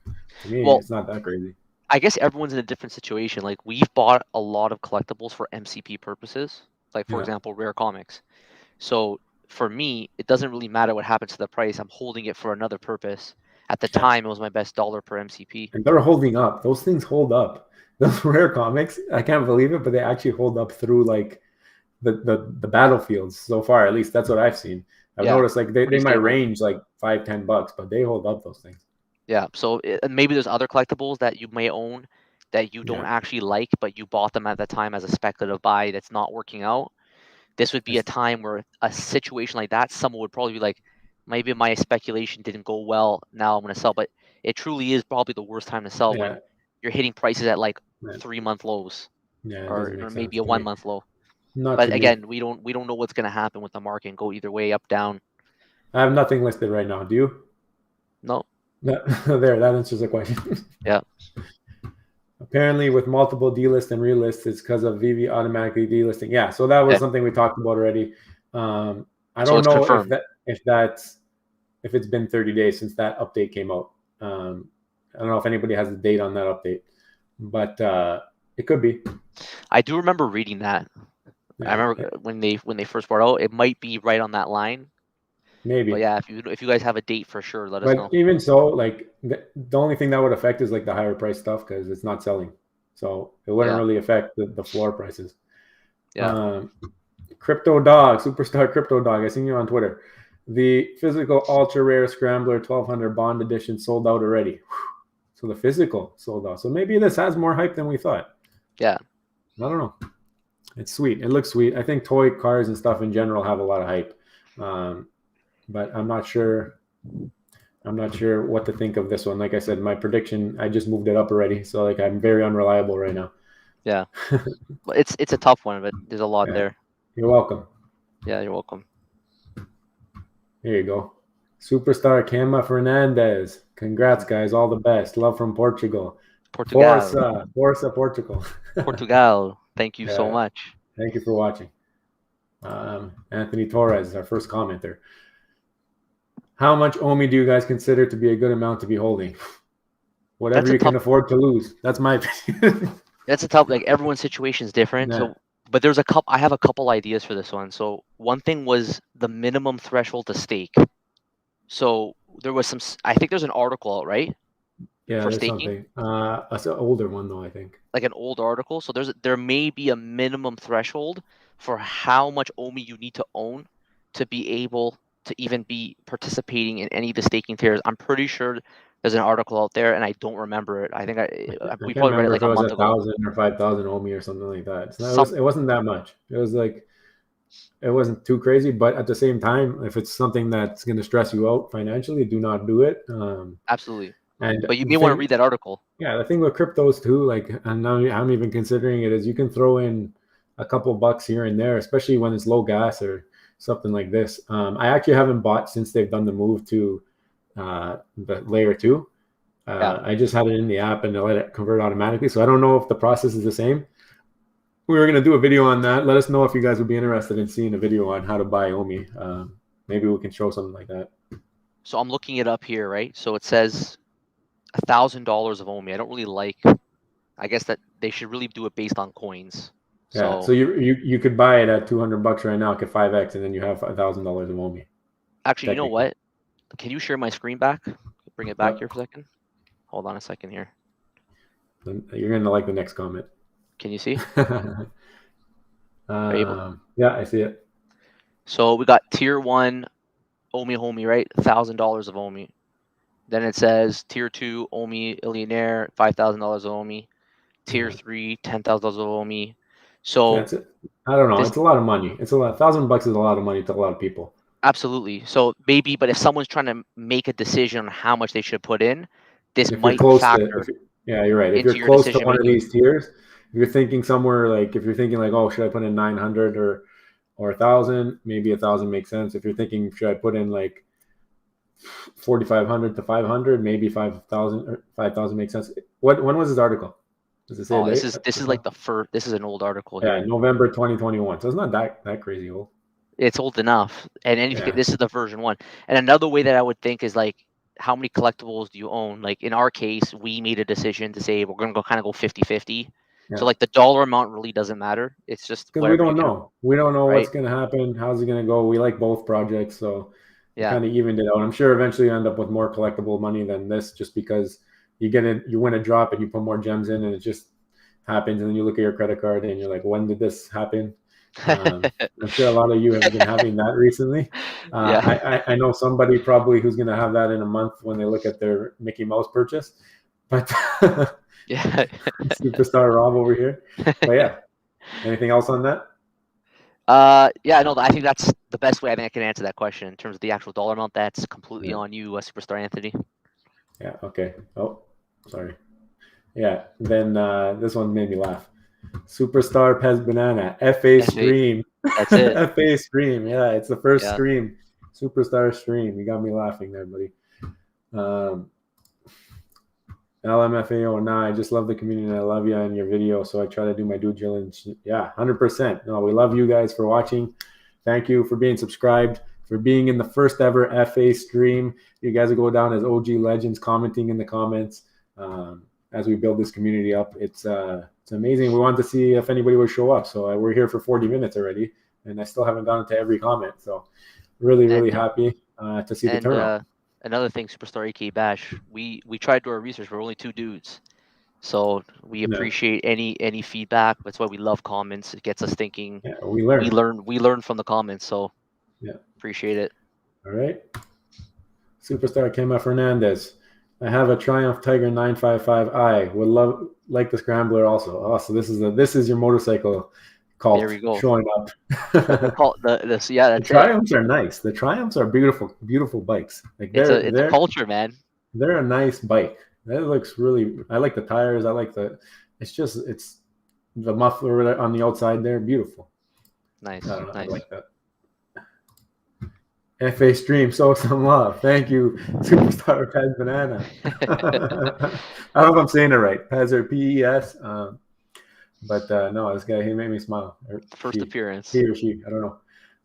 To me, well, it's not that crazy. I guess everyone's in a different situation. Like we've bought a lot of collectibles for MCP purposes. Like for Yeah. example, rare comics. So for me, it doesn't really matter what happens to the price. I'm holding it for another purpose. At the Yeah. time, it was my best dollar per MCP. And they're holding up. Those things hold up. Those rare comics, I can't believe it, but they actually hold up through like the battlefields so far. At least that's what I've seen. I've Yeah, noticed like they pretty might stable. range like $5-10, but they hold up those things. Yeah. So maybe there's other collectibles that you may own that you don't Yeah. actually like, but you bought them at the time as a speculative buy that's not working out. This would be a time where a situation like that, someone would probably be like, maybe my speculation didn't go well. Now I'm going to sell. But it truly is probably the worst time to sell when Yeah. you're hitting prices at like Yeah. 3-month lows Yeah. It doesn't or make sense maybe a to me. 1-month low. Not But to me. again, we don't know what's going to happen with the market and go either way, up, down. I have nothing listed right now. Do you? No. No. There, that answers the question. Yeah. Apparently, with multiple delists and relists, it's because of veve automatically delisting. Yeah, so that was Okay. something we talked about already. I So don't it's know confirmed. if it's been 30 days since that update came out. I don't know if anybody has a date on that update, but it could be. I do remember reading that. I Yeah, remember when they first brought out, it might be right on that line. But maybe. yeah, if you guys have a date for sure, let us But know. even so, like the only thing that would affect is like the higher price stuff because it's not selling. So it wouldn't Yeah. really affect the floor prices. Yeah. Crypto Dog, Superstar Crypto Dog. I seen you on Twitter. The physical ultra rare scrambler 1200 bond edition sold out already. Whew. So the physical sold out. So maybe this has more hype than we thought. Yeah. I don't know. It's sweet. It looks sweet. I think toy cars and stuff in general have a lot of hype, but I'm not sure. I'm not sure what to think of this one. Like I said, my prediction, I just moved it up already, so like I'm very unreliable right now. Yeah. Well, it's a tough one, but there's a lot Yeah. there. You're welcome. Yeah, you're welcome. Here you go. Superstar Cama Fernandez. Congrats, guys. All the best. Love from Portugal. Portugal. Força, Portugal. Portugal. Thank you so Yeah. much. Thank you for watching. Anthony Torres is our first commenter. How much OMI do you guys consider to be a good amount to be holding? Whatever you can afford to lose. That's my opinion. That's a tough, like everyone's situation is different. Yeah. So, but I have a couple ideas for this one. So one thing was the minimum threshold to stake. So there was I think there's an article out, right? Yeah, For there's staking, something. That's an older one though, I think. like an old article. So there may be a minimum threshold for how much OMI you need to own to be able to even be participating in any of the staking tiers. I'm pretty sure there's an article out there, and I don't remember it. I think I we can't probably read it remember if like it a was month ago. 1,000 or 5,000 OMI or something like that. Some It wasn't that much. It was like it wasn't too crazy, but at the same time, if it's something that's going to stress you out financially, do not do it. Absolutely. And But you the may want to thing, read that article. yeah, the thing with cryptos too, like, and now I'm even considering it, is you can throw in a couple bucks here and there, especially when it's low gas or something like this. I actually haven't bought since they've done the move to the layer 2. I just had it in the app and they let it convert automatically. So I don't know if the process is the same. We were going to do a video on that. Let us know if you guys would be interested in seeing a video on how to buy OMI. Maybe we can show something like that. So I'm looking it up here, right? So it says $1,000 of OMI. I don't really like. I guess that they should really do it based on coins. Yeah. So you could buy it at $200 right now, get 5x, and then you have $1,000 of OMI. Actually, you know what? Can you share my screen back? Bring it back here for a second. Hold on a second here. You're going to like the next comment. Can you see? Yeah, I see it. So we got tier 1 OMI homie, right? $1,000 of OMI. Then it says tier 2 OMI Illionaire, $5,000 of OMI. Tier 3, $10,000 of OMI. So that's it. I don't know. It's a lot of money. It's a lot. $1,000 is a lot of money to a lot of people. Absolutely. So maybe, but if someone's trying to make a decision on how much they should put in, this if might factor. Yeah, you're right. If you're close to one of these tiers, if you're thinking somewhere like, if you're thinking like, oh, should I put in 900 or 1,000? Maybe 1,000 makes sense. If you're thinking, should I put in like 4,500 to 500? Maybe 5,000 or 5,000 makes sense. When was this article? Does it say? Oh, this is like the first. This is an old article here. Yeah, November 2021. So it's not that crazy old. It's old enough, and this is the version 1. And another way that I would think is like, how many collectibles do you own? Like in our case, we made a decision to say we're going to go 50-50. Yeah. So like the dollar amount really doesn't matter. It's just because we don't know. We don't know what's going to happen. How's it going to go? We like both projects, so kind of evened it out. I'm sure eventually you end up with more collectible money than this, just because you win a drop and you put more gems in, and it just happens. And then you look at your credit card and you're like, when did this happen? I'm sure a lot of you have been having that recently. Yeah. I know somebody probably who's going to have that in a month when they look at their Mickey Mouse purchase. But Yeah. superstar Rob over here. But yeah, anything else on that? Yeah, no, I think that's the best way I think I can answer that question in terms of the actual dollar amount. That's completely Yeah. on you, Superstar Anthony. Yeah. Okay. Oh, sorry. Yeah. Then this one made me laugh. Superstar Pez Banana. FA FA, Stream. that's it. FA Stream. Yeah, it's the first Yeah. stream. Superstar Stream. You got me laughing there, buddy. LMFAO, nah, I just love the community and I love you and your video. So I try to do my due diligence. Yeah, 100%. No, we love you guys for watching. Thank you for being subscribed, for being in the first ever FA stream. You guys will go down as OG legends, commenting in the comments as we build this community up. It's amazing. We wanted to see if anybody would show up. So we're here for 40 minutes already, and I still haven't gone to every comment. So really happy to see the turnout. Another thing, Superstar AK Bash, we tried to do our research. We're only 2 dudes, so we appreciate any feedback. That's why we love comments. It gets us thinking. Yeah, we learn. We learn from the comments. So yeah, appreciate it. All right. Superstar Kema Fernandez. I have a Triumph Tiger 955i. Would like the Scrambler also. Oh, so this is your motorcycle cult there we go. showing up. The Triumphs are nice. The Triumphs are beautiful bikes. Like it's a culture, man. They're a nice bike. That looks really. I like the tires. I like it's the muffler on the outside there. Beautiful. Nice. Nice. I like that. FA stream, show some love. Thank you, Superstar Pez Banana. I don't know if I'm saying it right. Pez or PES. But no, this guy, he made me smile. First appearance. He or she, I don't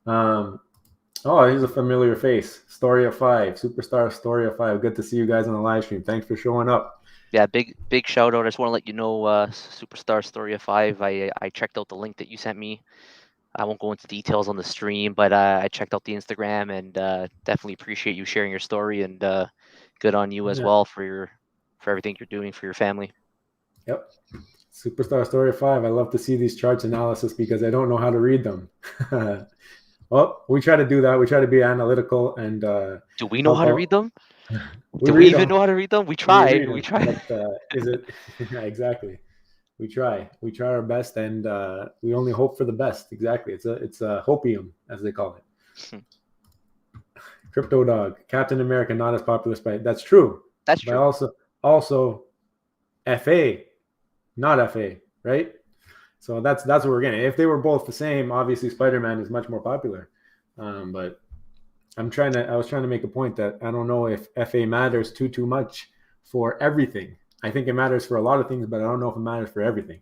know. Oh, he's a familiar face. Story of 5, Superstar Story of 5. Good to see you guys on the live stream. Thanks for showing up. Yeah, big shout out. I just want to let you know, Superstar Story of 5. I checked out the link that you sent me. I won't go into details on the stream, but I checked out the Instagram and definitely appreciate you sharing your story, and good on you as well for everything you're doing for your family. Yep. Superstar Story 5. I love to see these charts analysis because I don't know how to read them. Well, we try to do that. We try to be analytical and. Do we know how to read them? Do we even know how to read them? We try. We try. But, is it? Yeah, exactly. We try our best, and we only hope for the best. Exactly. It's a hopium, as they call it. Crypto Dog, Captain America, not as popular spy. That's true. That's true. But also, FA, not FA, right? So that's what we're getting. If they were both the same, obviously Spider-Man is much more popular. But I was trying to make a point that I don't know if FA matters too much for everything. I think it matters for a lot of things, but I don't know if it matters for everything.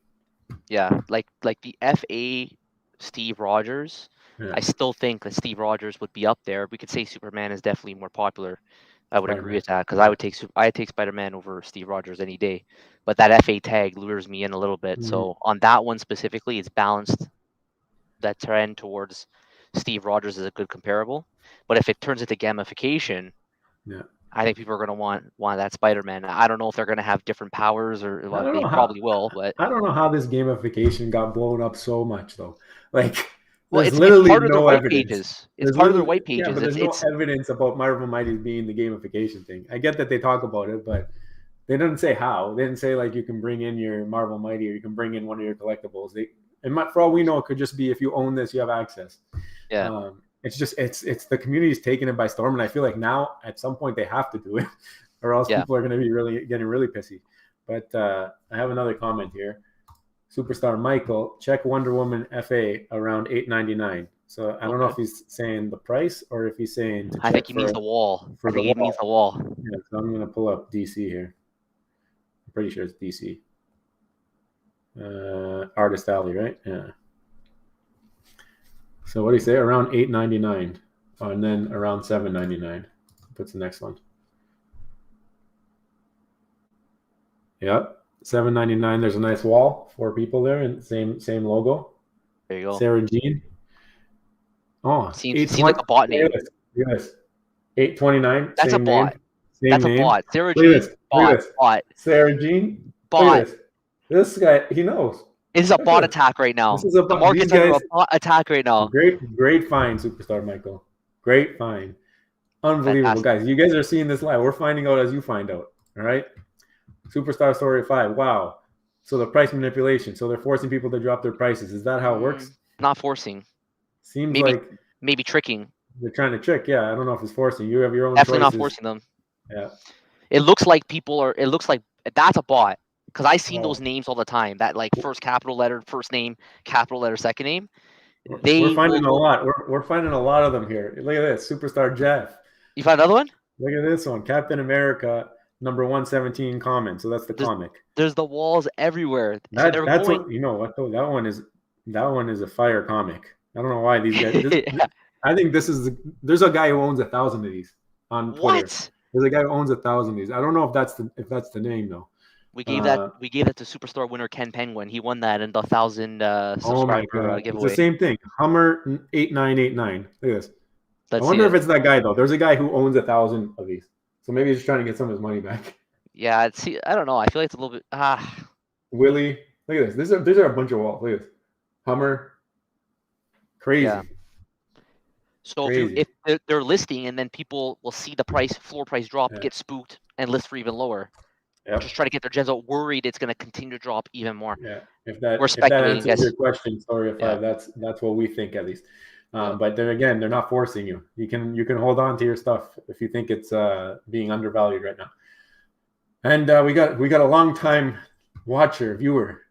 Yeah, like the FA Steve Rogers. Yeah. I still think that Steve Rogers would be up there. We could say Superman is definitely more popular. I would agree with that because I take Spider-Man over Steve Rogers any day. But that FA tag lures me in a little bit. Mm-hmm. So on that one specifically, it's balanced. That trend towards Steve Rogers is a good comparable. But if it turns into gamification, I think people are going to want that Spider-Man. I don't know if they're going to have different powers or they probably will. But I don't know how this gamification got blown up so much though. Like. Well, it's part of their white pages. It's part of their white pages. Yeah, but there's no evidence about Marvel Mighty being the gamification thing. I get that they talk about it, but they didn't say how. They didn't say like you can bring in your Marvel Mighty or you can bring in one of your collectibles. For all we know, it could just be if you own this, you have access. Yeah. It's just it's the community's taking it by storm, and I feel like now at some point they have to do it, or else people are going to be getting really pissy. But I have another comment here. Superstar Michael, check Wonder Woman FA around $8.99. So I don't know if he's saying the price or if he's saying to check. I think he means the wall. I think he means the wall. Yeah, so I'm going to pull up DC here. I'm pretty sure it's DC. Artist Alley, right? Yeah. So what do you say? Around $8.99, and then around $7.99. What's the next one? Yep. $7.99. There's a nice wall, 4 people there, and same logo. There you go. Sarah Jean. Oh, seems like a bot name. Yes. $8.29. That's a bot. That's a bot. Sarah Jean. Bot. Sarah Jean. Bot. This guy, he knows. It's a bot attack right now. This is The these market's under a guys. bot attack right now. Great find, Superstar Michael. Great find. Unbelievable, Fantastic. guys. You guys are seeing this live. We're finding out as you find out. All right. Superstar Story 5. Wow. So the price manipulation. So they're forcing people to drop their prices. Is that how it works? Not forcing. Seems Maybe like maybe tricking. they're trying to trick. Yeah, I don't know if it's forcing. You have your own Definitely choices. not forcing them. Yeah. It looks like people are. It looks like that's a bot because I've seen those names all the time. That like first capital letter, first name, capital letter, second name. We're finding a lot. We're finding a lot of them here. Look at this, Superstar Jeff. You found another one? Look at this one, Captain America, number 117 common. So that's the comic. There's the walls everywhere. That's you know what though. That one is a fire comic. I don't know why these guys. I think there's a guy who owns 1,000 of these on Twitter. What? There's a guy who owns 1,000 of these. I don't know if that's the name though. We gave that to Superstar winner Ken Penguin. He won that in the 1,000 subscriber giveaway. It's the same thing. Hummer 8989. Look at this. I wonder if it's that guy though. There's a guy who owns 1,000 of these. So maybe he's just trying to get some of his money back. Yeah, I don't know. I feel like it's a little bit Willie, look at this. These are a bunch of walls. Look at this. Hummer. Crazy. Yeah. So if they're listing and then people will see the floor price drop, get spooked, and list for even lower. Yep. Just try to get their gems out, worried it's going to continue to drop even more. Yeah, if that speculating, answers your question, Story of 5, that's what we think at least. But then again, they're not forcing you. You can hold on to your stuff if you think it's being undervalued right now. And we got a long time viewer,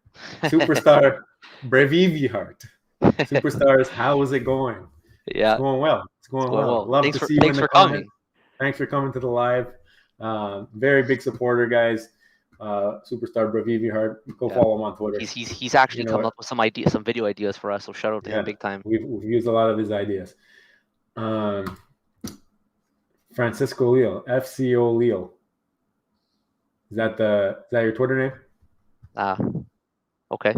Superstar Brevivi Heart. Superstars, how is it going? Yeah, it's going well. It's going well. Love to see you in the comments. Thanks for coming to the live. Very big supporter, guys. Superstar Brevivi Heart. Go follow him on Twitter. He's actually coming up with some video ideas for us. So shout out to him big time. We've used a lot of his ideas. Francisco Leal, FCO Leal. Is that your Twitter name? Okay.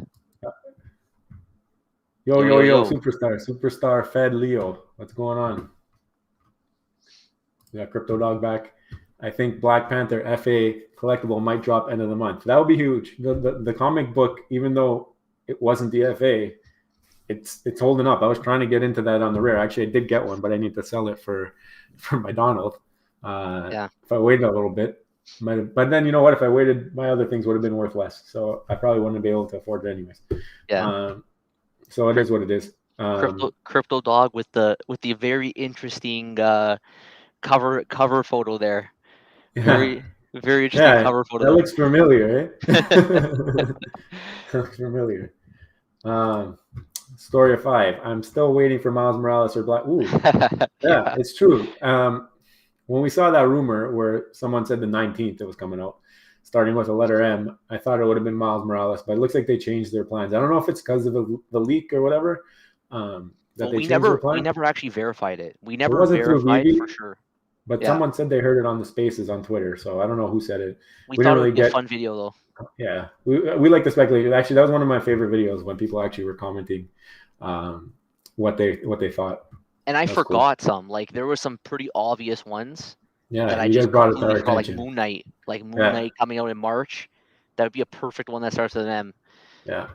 Yo, Superstar Fed Leo. What's going on? We got Crypto Dog back. I think Black Panther FA collectible might drop end of the month. That would be huge. The comic book, even though it wasn't the FA, it's holding up. I was trying to get into that on the rare. Actually, I did get one, but I need to sell it for my Donald. If I waited a little bit. But then you know what? If I waited, my other things would have been worth less. So I probably wouldn't be able to afford it anyways. Yeah. So it is what it is. Crypto Dog with the very interesting cover photo there. Very interesting cover photo. That looks familiar, eh? That looks familiar. Story of 5. I'm still waiting for Miles Morales or Black. Ooh, yeah, it's true. When we saw that rumor where someone said the 19th it was coming out, starting with a letter M, I thought it would have been Miles Morales, but it looks like they changed their plans. I don't know if it's because of the leak or whatever. We never actually verified it. We never verified for sure. But someone said they heard it on the Spaces on Twitter, so I don't know who said it. We thought it would be a fun video though. Yeah, we like to speculate. Actually, that was one of my favorite videos when people actually were commenting what they thought. And I forgot some. Like there were some pretty obvious ones. Yeah, that I just brought it to our attention. Like Moon Knight coming out in March. That would be a perfect one that starts with an M. Yeah.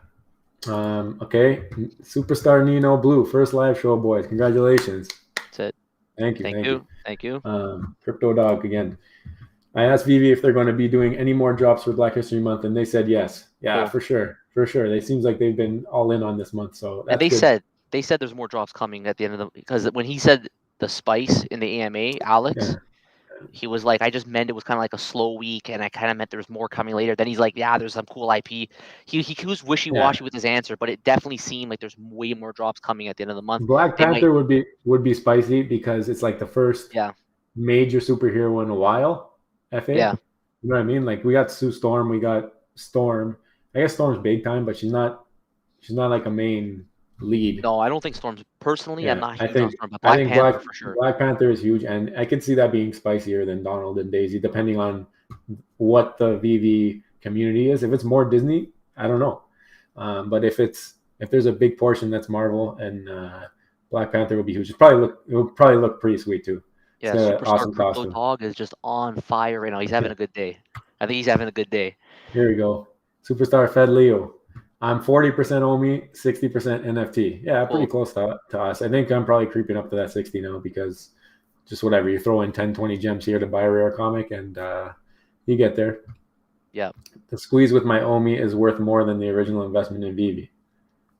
Okay. Superstar Nino Blue, first live show, boys. Congratulations. That's it. Thank you. Thank you. Crypto Dog again. I asked Veve if they're going to be doing any more drops for Black History Month, and they said yes. Yeah, cool. For sure. They seems like they've been all in on this month. So and they said there's more drops coming at the end of the, because when he said the spice in the AMA, Alex, he was like, I just meant it was kind of like a slow week, and I kind of meant there's more coming later. Then he's like, yeah, there's some cool IP. He was wishy-washy with his answer, but it definitely seemed like there's way more drops coming at the end of the month. Black Panther would be spicy because it's like the first major superhero in a while. FA. Yeah. You know what I mean? Like we got Sue Storm, we got Storm. I guess Storm's big time, but she's not like a main lead. No, I don't think Storm's personally. I'm not huge on Storm, but Black Panther for sure. Black Panther is huge, and I could see that being spicier than Donald and Daisy, depending on what the VV community is. If it's more Disney, I don't know. But if there's a big portion that's Marvel, and Black Panther will be huge. It will probably look pretty sweet too. Yeah, Superstar awesome Crypto Dog is just on fire right now. He's having a good day. I think he's having a good day. Here we go. Superstar Fed Leo. I'm 40% OMI, 60% NFT. Yeah, pretty Cool. close to us. I think I'm probably creeping up to that 60 now because just whatever, you throw in 10, 20 gems here to buy a rare comic and you get there. Yeah. The squeeze with my OMI is worth more than the original investment in veve.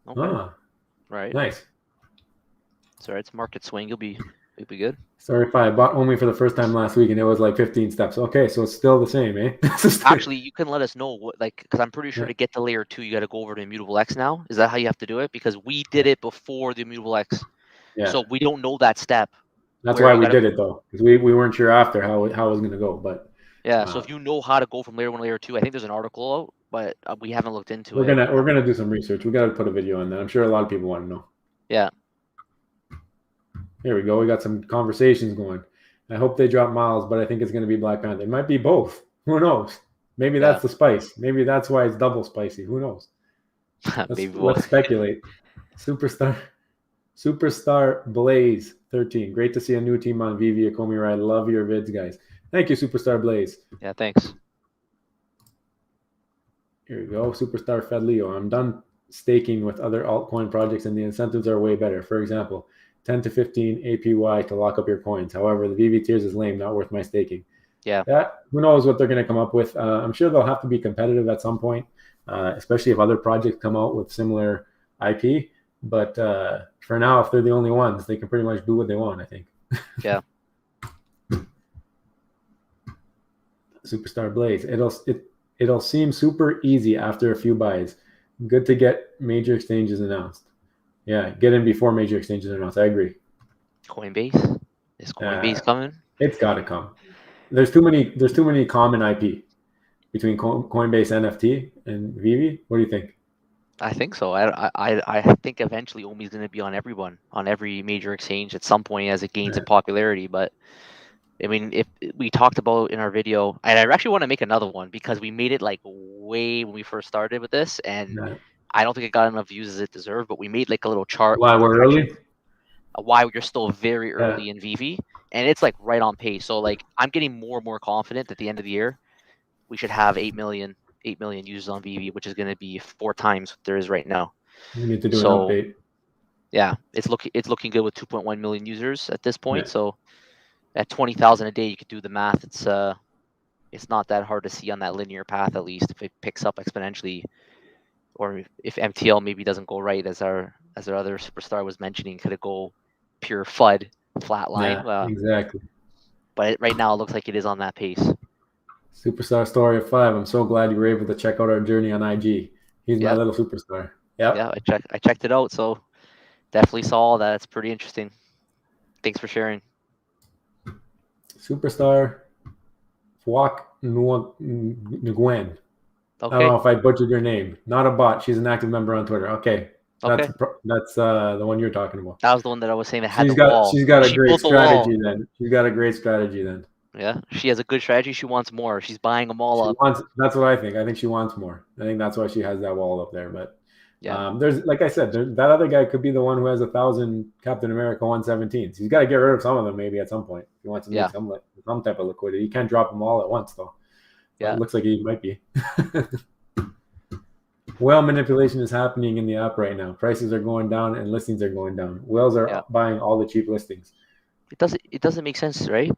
Okay. Ah, Right. nice. Sorry, it's market swing. You'll be good. Sorry if I bought OMI for the first time last week and it was like 15 steps. Okay, so it's still the same, eh? Actually, you can let us know what, like, because I'm pretty sure Yeah. to get to layer 2, you got to go over to immutable X now. Is that how you have to do it? Because we did it before the immutable X, Yeah. so we don't know that step That's where why you we got to. did it though, because we weren't sure after how it was going to go. But Yeah. So uh, if you know how to go from layer 1 to layer 2, I think there's an article out, but we haven't looked into we're it. gonna do some research. We got to put a video on that. I'm sure a lot of people want to know. Yeah. Here we go. We got some conversations going. I hope they drop Miles, but I think it's going to be Black Panther. It might be both. Who knows? Maybe Yeah. that's the spice. Maybe that's why it's double spicy. Who knows? Maybe we'll. Let's speculate. Superstar Blaze 13. Great to see a new team on veve ecomi ride. Love your vids, guys. Thank you, Superstar Blaze. Yeah. Thanks. Here we go. Superstar Fed Leo. I'm done staking with other altcoin projects and the incentives are way better. For example, 10 to 15 APY to lock up your coins. However, the veve tiers is lame, not worth my staking. Yeah. Who knows what they're going to come up with. I'm sure they'll have to be competitive at some point, especially if other projects come out with similar IP. But for now, if they're the only ones, they can pretty much do what they want, I think. Yeah. Superstar Blaze. It'll seem super easy after a few buys. Good to get major exchanges announced. Yeah, get in before major exchanges are announced. I agree. Coinbase. Is Coinbase coming? It's got to come. There's too many common IP between Coinbase NFT and veve. What do you think? I think so. I think eventually OMI is going to be on every major exchange at some point as it gains in popularity. But I mean, if we talked about in our video, and I actually want to make another one because we made it like way when we first started with this, and I don't think it got enough views as it deserved. But we made like a little chart Why with we're projections, early? why you're still very early in veve, and it's like right on pace. So like I'm getting more and more confident at the end of the year we should have 8 million users on veve, which is going to be 4 times what there is right now. We need to do an update. Yeah, it's looking good with 2.1 million users at this point. Yeah. So at 20,000 a day, you could do the math. It's not that hard to see on that linear path, at least if it picks up exponentially, or if MTL maybe doesn't go right, as our other superstar was mentioning, could it go pure FUD, flat line? Yeah, exactly. But right now, it looks like it is on that pace. Superstar Story of 5. I'm so glad you were able to check out our journey on IG. He's my little superstar. Yep. Yeah, I checked it out, so definitely saw that. It's pretty interesting. Thanks for sharing. Superstar Fuak Nguyen. Okay. I don't know if I butchered your name. Not a bot. She's an active member on Twitter. Okay. That's the one you're talking about. That was the one that I was saying that had the wall. She's got a great strategy then. She's got a great strategy then. Yeah, she has a good strategy. She wants more. She's buying them all up. That's what I think. I think she wants more. I think that's why she has that wall up there. But there's, like I said, that other guy could be the one who has 1,000 Captain America 117s. He's got to get rid of some of them maybe at some point if he wants to make some type of liquidity. You can't drop them all at once though. Yeah, it looks like he might be. Whale manipulation is happening in the app right now. Prices are going down and listings are going down. Whales are buying all the cheap listings. It doesn't make sense, right?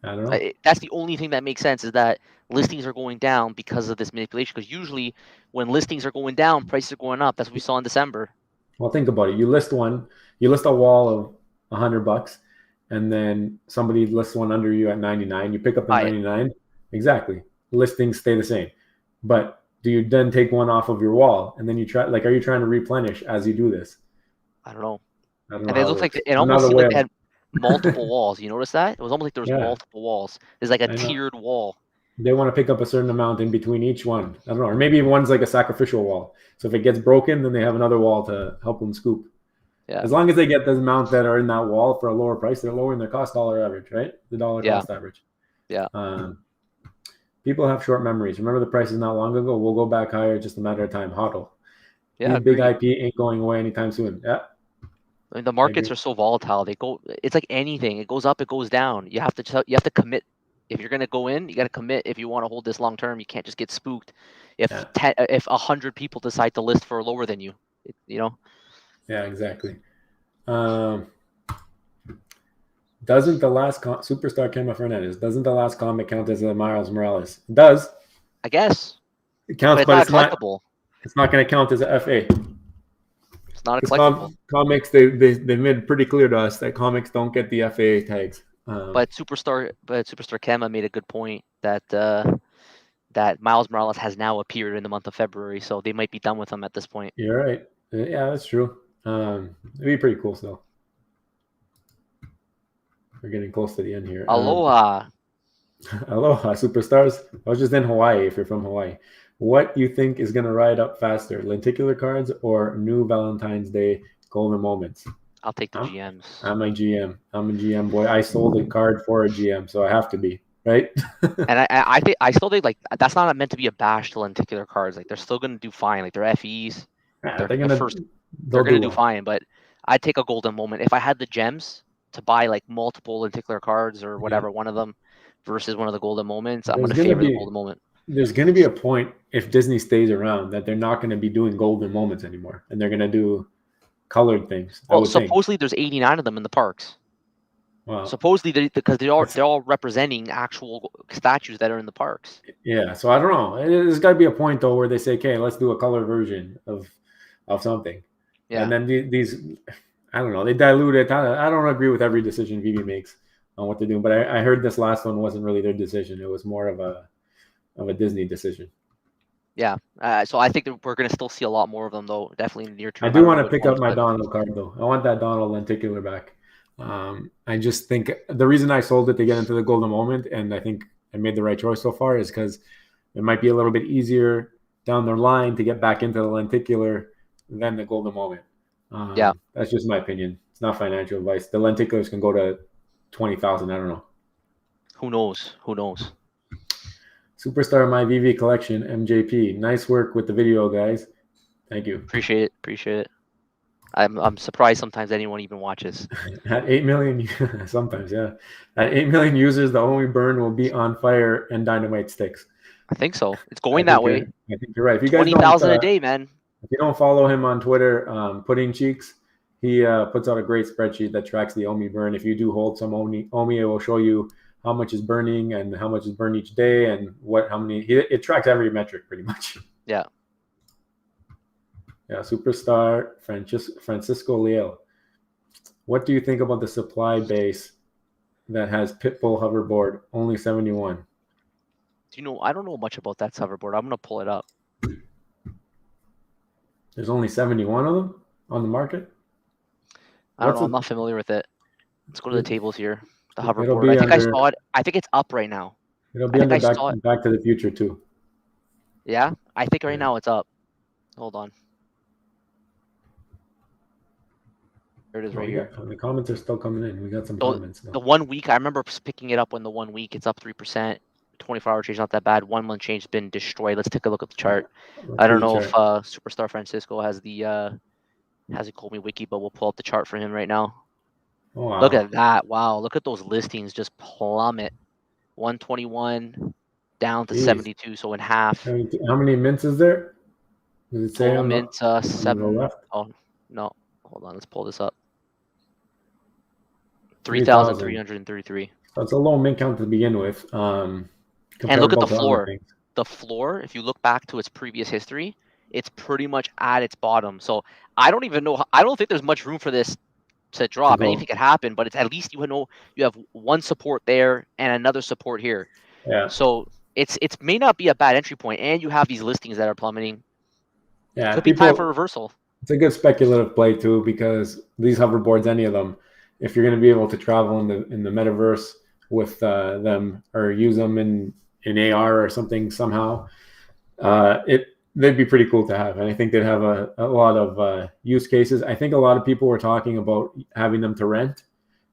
I don't know. That's the only thing that makes sense, is that listings are going down because of this manipulation. Because usually when listings are going down, prices are going up. That's what we saw in December. Well, think about it. You list a wall of $100, and then somebody lists one under you at 99. You pick up the 99. Exactly. Listings stay the same. But do you then take one off of your wall and then you try, like, are you trying to replenish as you do this? I don't know. And it looks like it almost seemed like they had multiple walls. You notice that? It was almost like there was multiple walls. There's like a tiered wall. They want to pick up a certain amount in between each one. I don't know. Or maybe one's like a sacrificial wall. So if it gets broken, then they have another wall to help them scoop. Yeah. As long as they get the amount that are in that wall for a lower price, they're lowering their cost dollar average, right? The dollar cost average. Yeah. People have short memories. Remember the prices not long ago? We'll go back higher, just a matter of time. HODL. Yeah. Big IP ain't going away anytime soon. Yeah. I mean, the markets are so volatile. It's like anything. It goes up, it goes down. You have to commit If you're gonna go in, you gotta commit. If you want to hold this long term, you can't just get spooked. If Yeah. if 100 people decide to list for lower than you, you know. Yeah, exactly. Doesn't the last Superstar Kema Fernandez, doesn't the last comic count as a Miles Morales? It does. I guess. It counts, But it's but not a it's not. collectible. It's not going to count as a FA. It's not a Because collectible. comics, they made it pretty clear to us that comics don't get the FA tags. But Superstar Kema made a good point that that Miles Morales has now appeared in the month of February, so they might be done with him at this point. You're right. Yeah, that's true. It'd be pretty cool still. We're getting close to the end here. Aloha. Aloha, superstars. I was just in Hawaii. If you're from Hawaii, what you think is going to ride up faster, lenticular cards or new Valentine's Day golden moments? I'll take the GMs. I'm a GM. I'm a GM boy. I sold a card for a GM, so I have to be right. And I think I still think like that's not meant to be a bash to lenticular cards. Like they're still gonna do fine. Like their FEs, Yeah, they're gonna do fine. But I'd take a golden moment if I had the gems to buy like multiple lenticular cards or whatever one of them versus one of the golden moments. I'm gonna favor the golden moment. There's going to be a point if Disney stays around that they're not going to be doing golden moments anymore, and they're going to do colored things. Well, supposedly there's 89 of them in the parks. Wow. Supposedly because they're all representing actual statues that are in the parks. Yeah, so I don't know. There's got to be a point though where they say, "Okay, let's do a color version of something." Yeah. And then these, I don't know, they dilute it. I don't agree with every decision veve makes on what they're doing, but I heard this last one wasn't really their decision. It was more of a Disney decision. Yeah, so I think that we're going to still see a lot more of them, though. Definitely in the near term. I do want to pick up my Donald card, though. I want that Donald lenticular back. I just think the reason I sold it to get into the golden moment, and I think I made the right choice so far, is because it might be a little bit easier down the line to get back into the lenticular than the golden moment. Yeah, that's just my opinion. It's not financial advice. The lenticulars can go to 20,000. I don't know. Who knows? Who knows? Superstar My veve collection, MJP. Nice work with the video, guys. Thank you. Appreciate it. Appreciate it. I'm surprised sometimes anyone even watches. At 8 million, sometimes, yeah. At 8 million users, the only burn will be on fire and dynamite sticks. I think so. It's going that way. I think you're right. If you guys 20,000 a day, man. If you don't follow him on Twitter, Pudding Cheeks, he puts out a great spreadsheet that tracks the OMI burn. If you do hold some OMI, it will show you how much is burning and how much is burned each day and it tracks every metric pretty much. Yeah. Yeah, superstar Francisco Leal. What do you think about the supply base that has Pitbull hoverboard, only 71? Do you know? I don't know much about that hoverboard. I'm going to pull it up. There's only 71 of them on the market? I don't know. I'm not familiar with it. Let's go to the tables here. The hoverboard. I think I saw it. I think it's up right now. It'll be under Back to the Future too. Yeah? I think right now it's up. Hold on. There it is right here. The comments are still coming in. We got some comments. The 1 week, I remember picking it up when the 1 week, it's up 3%. 24-hour change, not that bad. 1 month change has been destroyed. Let's take a look at the chart. I don't know if Superstar Francisco has the hasn't called me wiki, but we'll pull up the chart for him right now. Oh, wow. Look at that. Wow. Look at those listings just plummet. 121 down to 72, so in half. How many mints is there? Does it say on mint 7 left? Oh, no. Hold on. Let's pull this up. 3,333. So it's a low mint count to begin with. And look at the floor. The floor, if you look back to its previous history, it's pretty much at its bottom. So I don't even know. I don't think there's much room for this to drop. Anything could happen, but it's at least you have one support there and another support here. Yeah. So it may not be a bad entry point, and you have these listings that are plummeting. Yeah. Could be time for reversal. It's a good speculative play too, because these hoverboards, any of them, if you're going to be able to travel in the metaverse with them or use them in AR or something somehow, they'd be pretty cool to have. And I think they'd have a lot of use cases. I think a lot of people were talking about having them to rent.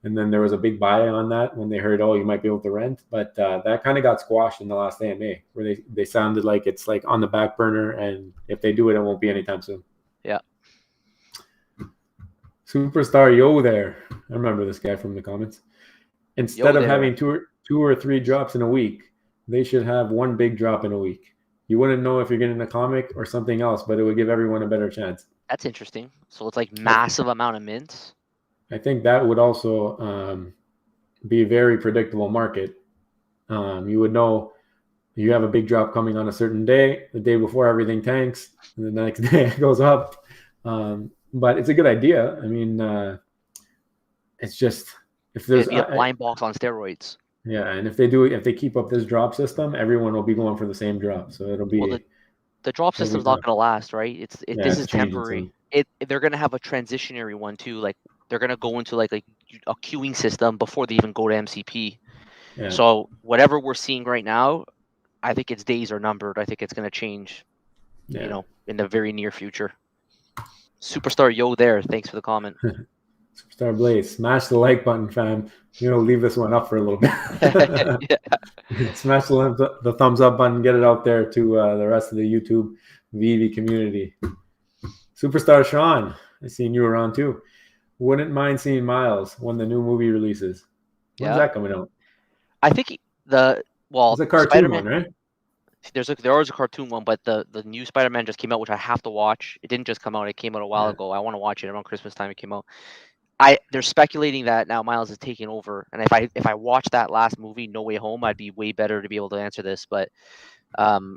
And then there was a big buy on that when they heard, you might be able to rent. But that kind of got squashed in the last AMA, where they sounded like it's like on the back burner. And if they do it, it won't be anytime soon. Yeah. Superstar Yo there. I remember this guy from the comments. Instead of having two 2 or 3 drops in a week, they should have one big drop in a week. You wouldn't know if you're getting a comic or something else, but it would give everyone a better chance. That's interesting. So it's like massive amount of mints. I think that would also be a very predictable market. You would know you have a big drop coming on a certain day. The day before, everything tanks, and the next day it goes up. But it's a good idea. I mean, it's just if there's It'd be a blind box on steroids. yeah, and if they keep up this drop system, everyone will be going for the same drop. So it'll be Well, the drop system's not going to last, right? This is temporary. They're going to have a transitionary one too. Like they're going to go into like a queuing system before they even go to MCP. Yeah. So whatever we're seeing right now, I think its days are numbered. I think it's going to change, you know, in the very near future. Superstar Yo there. Thanks for the comment. Superstar Blaze, smash the like button, fam. You know, leave this one up for a little bit. Smash the thumbs up button, get it out there to the rest of the YouTube veve community. Superstar Sean, I seen you around too. Wouldn't mind seeing Miles when the new movie releases. When's that coming out? I think it's a cartoon Spider-Man, one, right? There is a cartoon one, but the new Spider-Man just came out, which I have to watch. It didn't just come out; it came out a while ago. I want to watch it around Christmas time. It came out. They're speculating that now Miles is taking over, and if I watched that last movie, No Way Home, I'd be way better to be able to answer this. But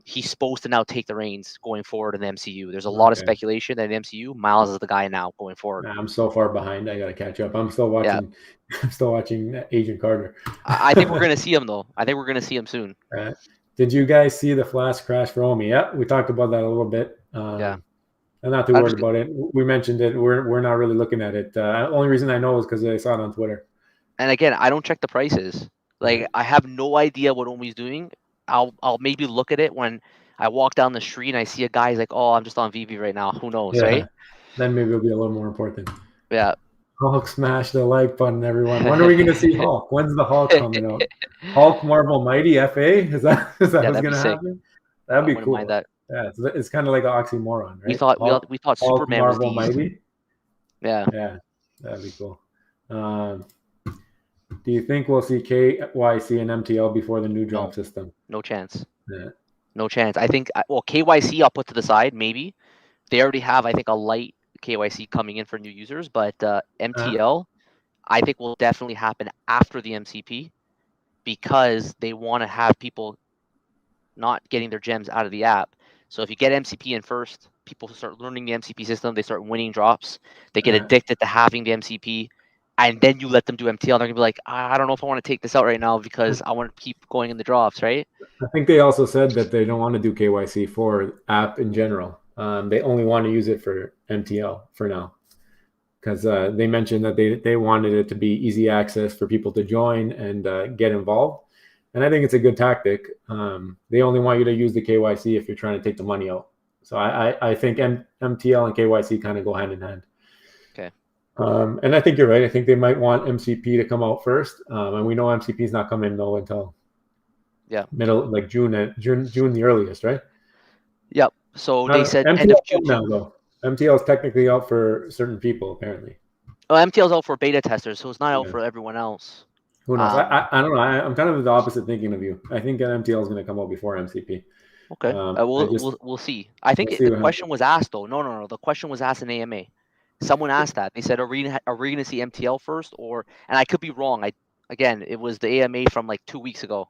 he's supposed to now take the reins going forward in the MCU. There's a lot of speculation that in the MCU, Miles is the guy now going forward. I'm so far behind. I gotta catch up. I'm still watching. Yeah. I'm still watching Agent Carter. I think we're gonna see him though. I think we're gonna see him soon. Did you guys see the flash crash for Omi? Yeah, we talked about that a little bit. I'm not too worried about it. We mentioned it. We're not really looking at it. Only reason I know is because I saw it on Twitter. And again, I don't check the prices. Like I have no idea what Omi's doing. I'll maybe look at it when I walk down the street and I see a guy. He's like, "Oh, I'm just on veve right now." Who knows, right? Then maybe it'll be a little more important. Yeah. Hulk, smash the like button, everyone. When are we going to see Hulk? When's the Hulk coming out? Hulk Marvel Mighty FA? Is that what's going to happen? That'd be cool. That. Yeah, it's kind of like an oxymoron, right? We thought we thought Hulk Superman Marvel was Mighty. Yeah, that'd be cool. Do you think we'll see KYC and MTL before the new drop system? No chance. Yeah. No chance. I think KYC I'll put to the side. Maybe they already have I think a light KYC coming in for new users, but MTL I think will definitely happen after the MCP because they want to have people not getting their gems out of the app. So if you get MCP in first, people start learning the MCP system, they start winning drops, they get addicted to having the MCP, and then you let them do MTL, they're gonna be like, I don't know if I want to take this out right now because I want to keep going in the drops, right? I think they also said that they don't want to do KYC for app in general. They only want to use it for MTL for now, because they mentioned that they wanted it to be easy access for people to join and get involved. And I think it's a good tactic. They only want you to use the KYC if you're trying to take the money out. So I think MTL and KYC kind of go hand in hand. Okay. And I think you're right. I think they might want MCP to come out first. And we know MCP is not coming though until middle, like June the earliest, right? Yep. So they said end MTL of June now though. MTL is technically out for certain people apparently. Well, MTL's out for beta testers, so it's not out for everyone else. Who knows? I don't know. I'm kind of the opposite thinking of you. I think MTL is going to come out before MCP. Okay. We'll see. I think the question was asked though. No. The question was asked in AMA. Someone asked that. They said, "Are we going to see MTL first, or?" And I could be wrong. It was the AMA from like 2 weeks ago.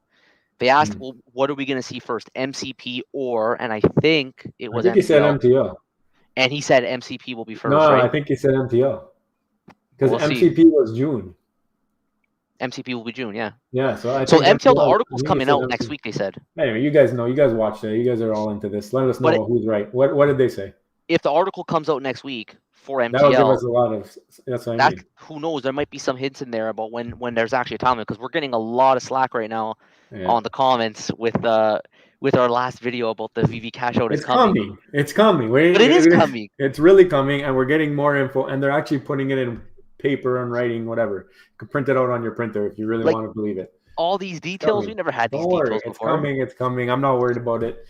They asked, "Well, what are we going to see first, MCP or?" And I think it was. I think he said MTL. And he said MCP will be first. No, right? I think he said MTL because MCP was June. MCP will be June, yeah. Yeah, so MTL, the article's coming out next week, they said. Anyway, you guys know. You guys watched it. You guys are all into this. Let us know who's right. What did they say? If the article comes out next week for MTL, that will give us a lot of. That's what I mean. Who knows? There might be some hints in there about when there's actually a time, because we're getting a lot of slack right now on the comments with our last video about the veve cash out. It's coming. It's coming. But it is coming. It's really coming, and we're getting more info, and they're actually putting it in paper and writing, whatever. You can print it out on your printer if you really want to believe it. All these details, we never had these details before. It's coming. I'm not worried about it.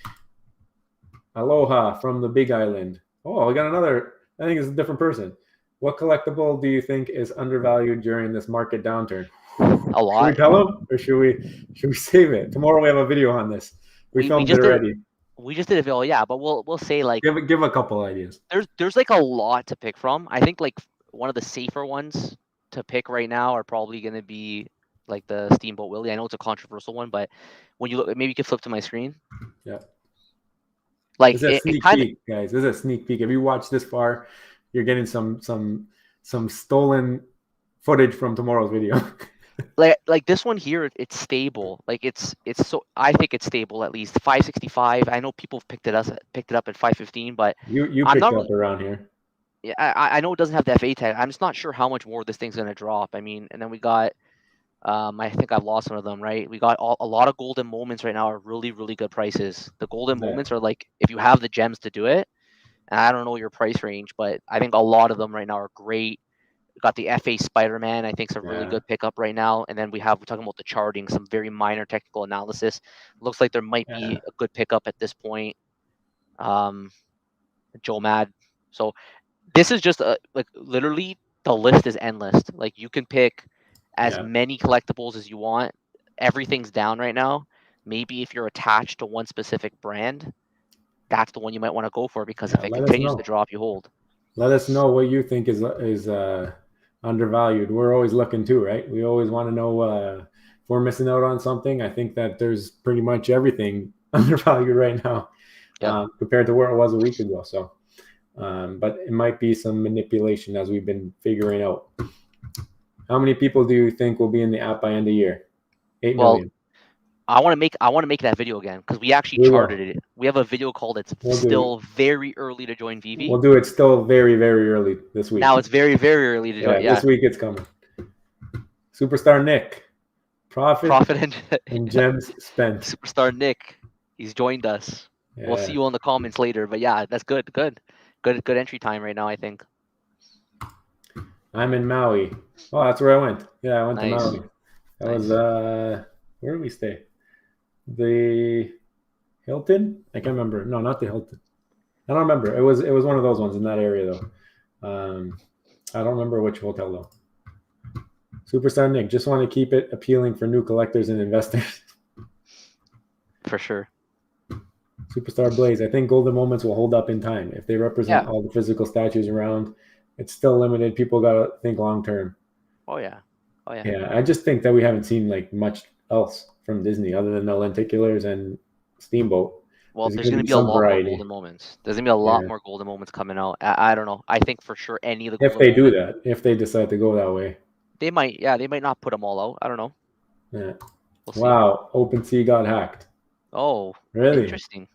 Aloha from the Big Island. Oh, we got another. I think it's a different person. What collectible do you think is undervalued during this market downturn? A Should we lot. tell them or should we save it? Tomorrow we have a video on this. We We filmed it just did already. we just did a video, yeah, but we'll say like Give a couple ideas. there's like a lot to pick from. I think like one of the safer ones to pick right now are probably going to be like the Steamboat Willie. I know it's a controversial one, but when you look, maybe you can flip to my screen. Yeah. Like This is a it sneak kind of, peek, guys. This is a sneak peek. If you watch this far, you're getting some stolen footage from tomorrow's video. like this one here, it's stable. Like it's so I think it's stable at least 565. I know people have picked it up at 515, but You I'm picked not it really. up around here. Yeah, I know it doesn't have the FA tag. I'm just not sure how much more this thing's gonna drop. I mean, and then we got I think I've lost one of them, right? We got a lot of golden moments right now are really, really good prices. The golden Yeah. moments are like if you have the gems to do it. And I don't know your price range, but I think a lot of them right now are great. We got the FA Spider-Man, I think, is a really Yeah. good pickup right now. And then we're talking about the charting, some very minor technical analysis. Looks like there might be a good pickup at this point. Joe Mad. So this is just like literally the list is endless. Like you can pick as many collectibles as you want. Everything's down right now. Maybe if you're attached to one specific brand, that's the one you might want to go for because if it Let us continues know. to drop, you hold. Let us know what you think is undervalued. We're always looking too, right? We always want to know if we're missing out on something. I think that there's pretty much everything undervalued right now compared to where it was a week ago. So, but it might be some manipulation as we've been figuring out. How many people do you think will be in the app by end of year? 8 million. I want to make that video again because we actually charted it. We have a video called "It's still very early to join veve." We'll do it still very, very early this week. Now it's very, very early to join. Yeah, this week it's coming. Superstar Nick, profit and gems spent. Superstar Nick, he's joined us. Yeah. We'll see you on the comments later. But yeah, that's good entry time right now, I think. I'm in Maui. Oh, that's where I went. Yeah, I went to Maui. That was where did we stay? The Hilton? I can't remember. No, not the Hilton. I don't remember. It was one of those ones in that area though. I don't remember which hotel though. Superstar Nick, just want to keep it appealing for new collectors and investors. For sure. Superstar Blaze, I think golden moments will hold up in time. If they represent all the physical statues around, it's still limited. People gotta think long term. Oh yeah. Yeah, I just think that we haven't seen like much else from Disney other than the lenticulars and Steamboat. Well, there's going to be a lot more golden moments. There's going to be a lot more golden moments coming out. I don't know. I think for sure any of the if they do that, if they decide to go that way, they might. Yeah, they might not put them all out. I don't know. Yeah. Wow, OpenSea got hacked. Oh, really? Interesting.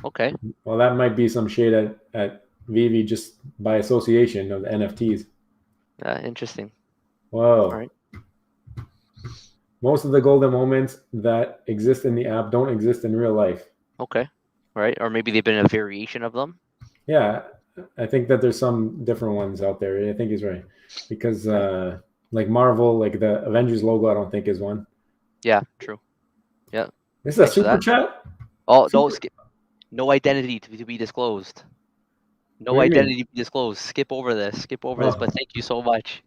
Okay. Well, that might be some shade at veve just by association of the NFTs. Interesting. Whoa. All right. Most of the golden moments that exist in the app don't exist in real life. Okay. Right. Or maybe they've been a variation of them. Yeah. I think that there's some different ones out there. I think he's right. Because like Marvel, like the Avengers logo, I don't think is one. Yeah, true. Yeah. This is a super chat? Oh, no, no identity to be disclosed. No identity to be disclosed. Skip over this, but thank you so much.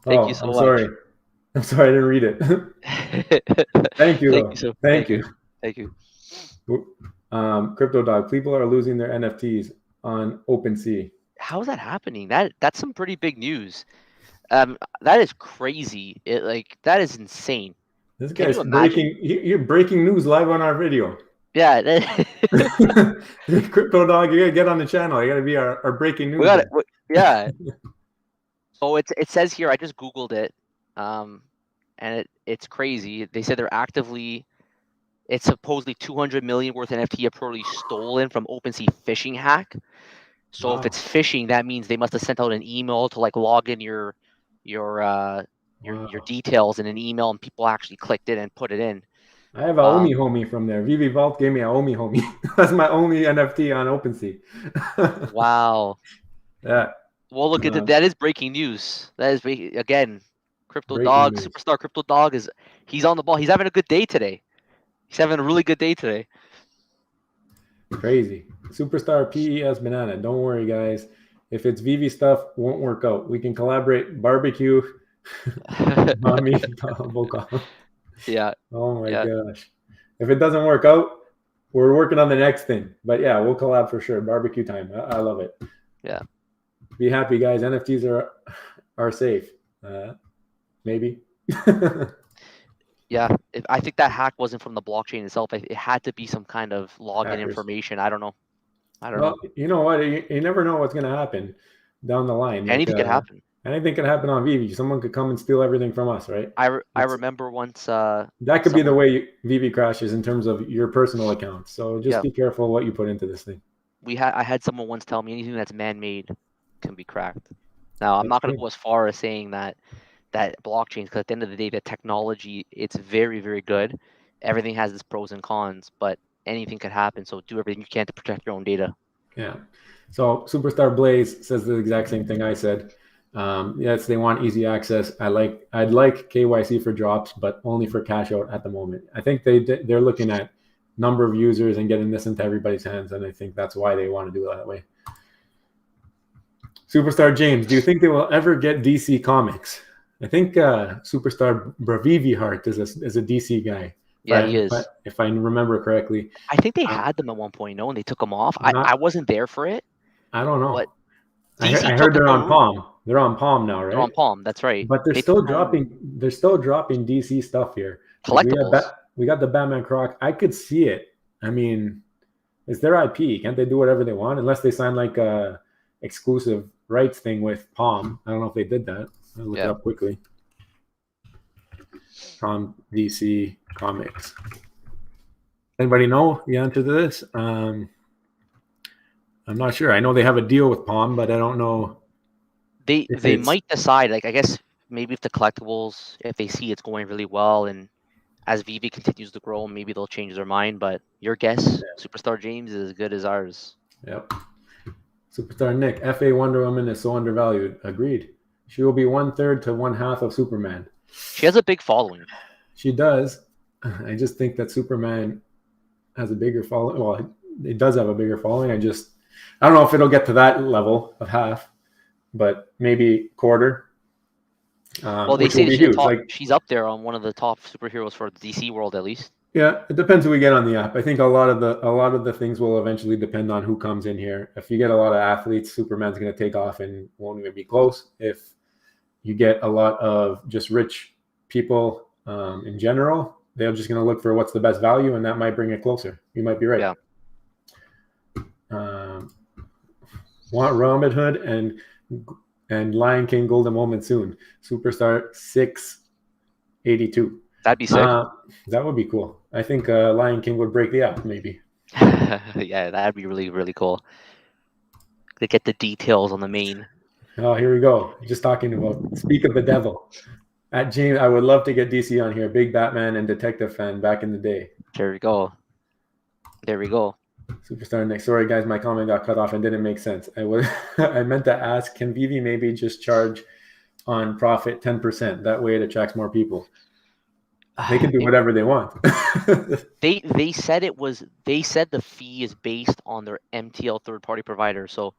Thank you so much. Sorry. I'm sorry, I didn't read it. Thank you. Thank you. Crypto Dog, people are losing their NFTs on OpenSea. How is that happening? That's some pretty big news. That is crazy. That is insane. This guy's you're breaking news live on our video. Yeah. Crypto Dog, you gotta get on the channel. You gotta be our breaking news. Yeah. So it says here, I just Googled it. And it's crazy. They said they're actively, it's supposedly 200 million worth NFT apparently stolen from OpenSea phishing hack. So if it's phishing, that means they must have sent out an email to like log in your details in an email, and people actually clicked it and put it in. I have a Omi homie from there. veve Vault gave me a Omi homie. That's my only NFT on OpenSea. Wow. Yeah. Well, look at that is breaking news. That is again. Crypto Dog, Superstar Crypto Dog he's on the ball. He's having a good day today. He's having a really good day today. Crazy. Superstar PES Banana. Don't worry, guys. If it's veve stuff, won't work out. We can collaborate barbecue Mommy double call. Yeah, Oh my yeah, gosh. If it doesn't work out, we're working on the next thing. But yeah, we'll collab for sure. Barbecue time. I love it. yeah. Be happy, guys. NFTs are safe. Maybe. Yeah, I think that hack wasn't from the blockchain itself. It had to be some kind of login Hackers. information. I don't know. Well, you know what? You never know what's going to happen down the line. Like Anything could happen. anything could happen on veve. Someone could come and steal everything from us, right? I remember once That could be the way veve crashes in terms of your personal account. So just Yeah. be careful what you put into this thing. I had someone once tell me anything that's man-made can be cracked. Now, I'm not going to go as far as saying that blockchains, because at the end of the day, the technology, it's very, very good. Everything has its pros and cons, but anything could happen. So do everything you can to protect your own data. Yeah. So Superstar Blaze says the exact same thing I said. Yes, they want easy access. I'd like KYC for drops, but only for cash out at the moment. I think they're looking at number of users and getting this into everybody's hands, and I think that's why they want to do it that way. Superstar James, do you think they will ever get DC Comics? I think Superstar Bravivi Heart is a DC guy. Yeah, he is. If I remember correctly. I think they had them at 1.0 and they took them off. I wasn't there for it. I don't know. But I heard they're on Palm. They're on Palm now, right? They're on Palm. That's right. But they're still dropping DC stuff here. Collectibles. Like we got the Batman Croc. I could see it. I mean, it's their IP. Can't they do whatever they want unless they sign like a exclusive rights thing with Palm? I don't know if they did that. I'll look it up quickly. Palm DC Comics. Anybody know the answer to this? I'm not sure. I know they have a deal with Palm, but I don't know. They might decide, like, I guess maybe if the collectibles, if they see it's going really well, and as veve continues to grow, maybe they'll change their mind. But your guess, Superstar James, is as good as ours. Yep. Superstar Nick, FA Wonder Woman is so undervalued. Agreed. She will be 1/3 to 1/2 of Superman. She has a big following. She does. I just think that Superman has a bigger following. Well, it does have a bigger following. I don't know if it'll get to that level of half, but maybe quarter. Well, they say she's up there on one of the top superheroes for the DC world, at least. Yeah, it depends who we get on the app. I think a lot of the things will eventually depend on who comes in here. If you get a lot of athletes, Superman's going to take off and won't even be close. If you get a lot of just rich people in general, they're just going to look for what's the best value, and that might bring it closer. You might be right. Yeah. Want Robin Hood and Lion King Golden Moment soon. Superstar 682. That'd be sick. That would be cool. I think Lion King would break the app, maybe. Yeah, that'd be really, really cool. They get the details on the main. Oh, here we go. Just talking about Speak of the Devil. At James, I would love to get DC on here. Big Batman and detective fan back in the day. There we go. There we go. Superstar Nick. Sorry, guys, my comment got cut off and didn't make sense. I meant to ask, can veve maybe just charge on profit 10%? That way it attracts more people. They can do whatever they want. They said the fee is based on their MTL third-party provider. So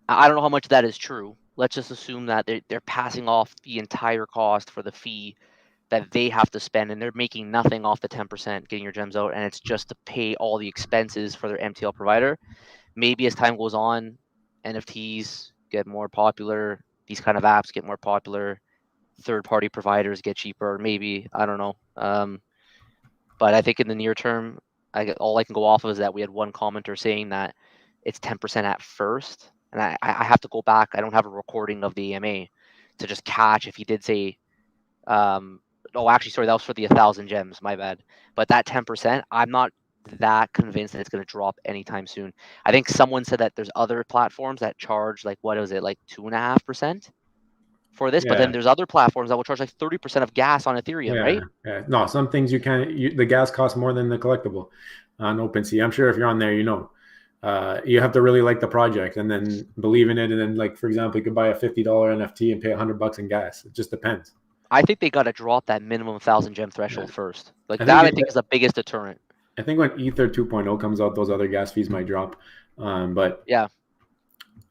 I don't know how much that is true. Let's just assume that they're passing off the entire cost for the fee that they have to spend, and they're making nothing off the 10% getting your gems out, and it's just to pay all the expenses for their MTL provider. Maybe as time goes on, NFTs get more popular, these kind of apps get more popular, third-party providers get cheaper, maybe, I don't know. But I think in the near term, all I can go off of is that we had one commenter saying that it's 10% at first, and I have to go back. I don't have a recording of the EMA to just catch if he did say, actually, sorry, that was for the 1,000 gems, my bad. But that 10%, I'm not that convinced that it's going to drop anytime soon. I think someone said that there's other platforms that charge like 2.5% for this, but then there's other platforms that will charge like 30% of gas on Ethereum, right? Yeah. No, some things you can't. The gas costs more than the collectible on OpenSea. I'm sure if you're on there, you have to really like the project and then believe in it. And then, like, for example, you could buy a $50 NFT and pay $100 in gas. It just depends. I think they got to drop that minimum 1,000 gem threshold first. Like I think is the biggest deterrent. I think when Ether 2.0 comes out, those other gas fees might drop. But yeah,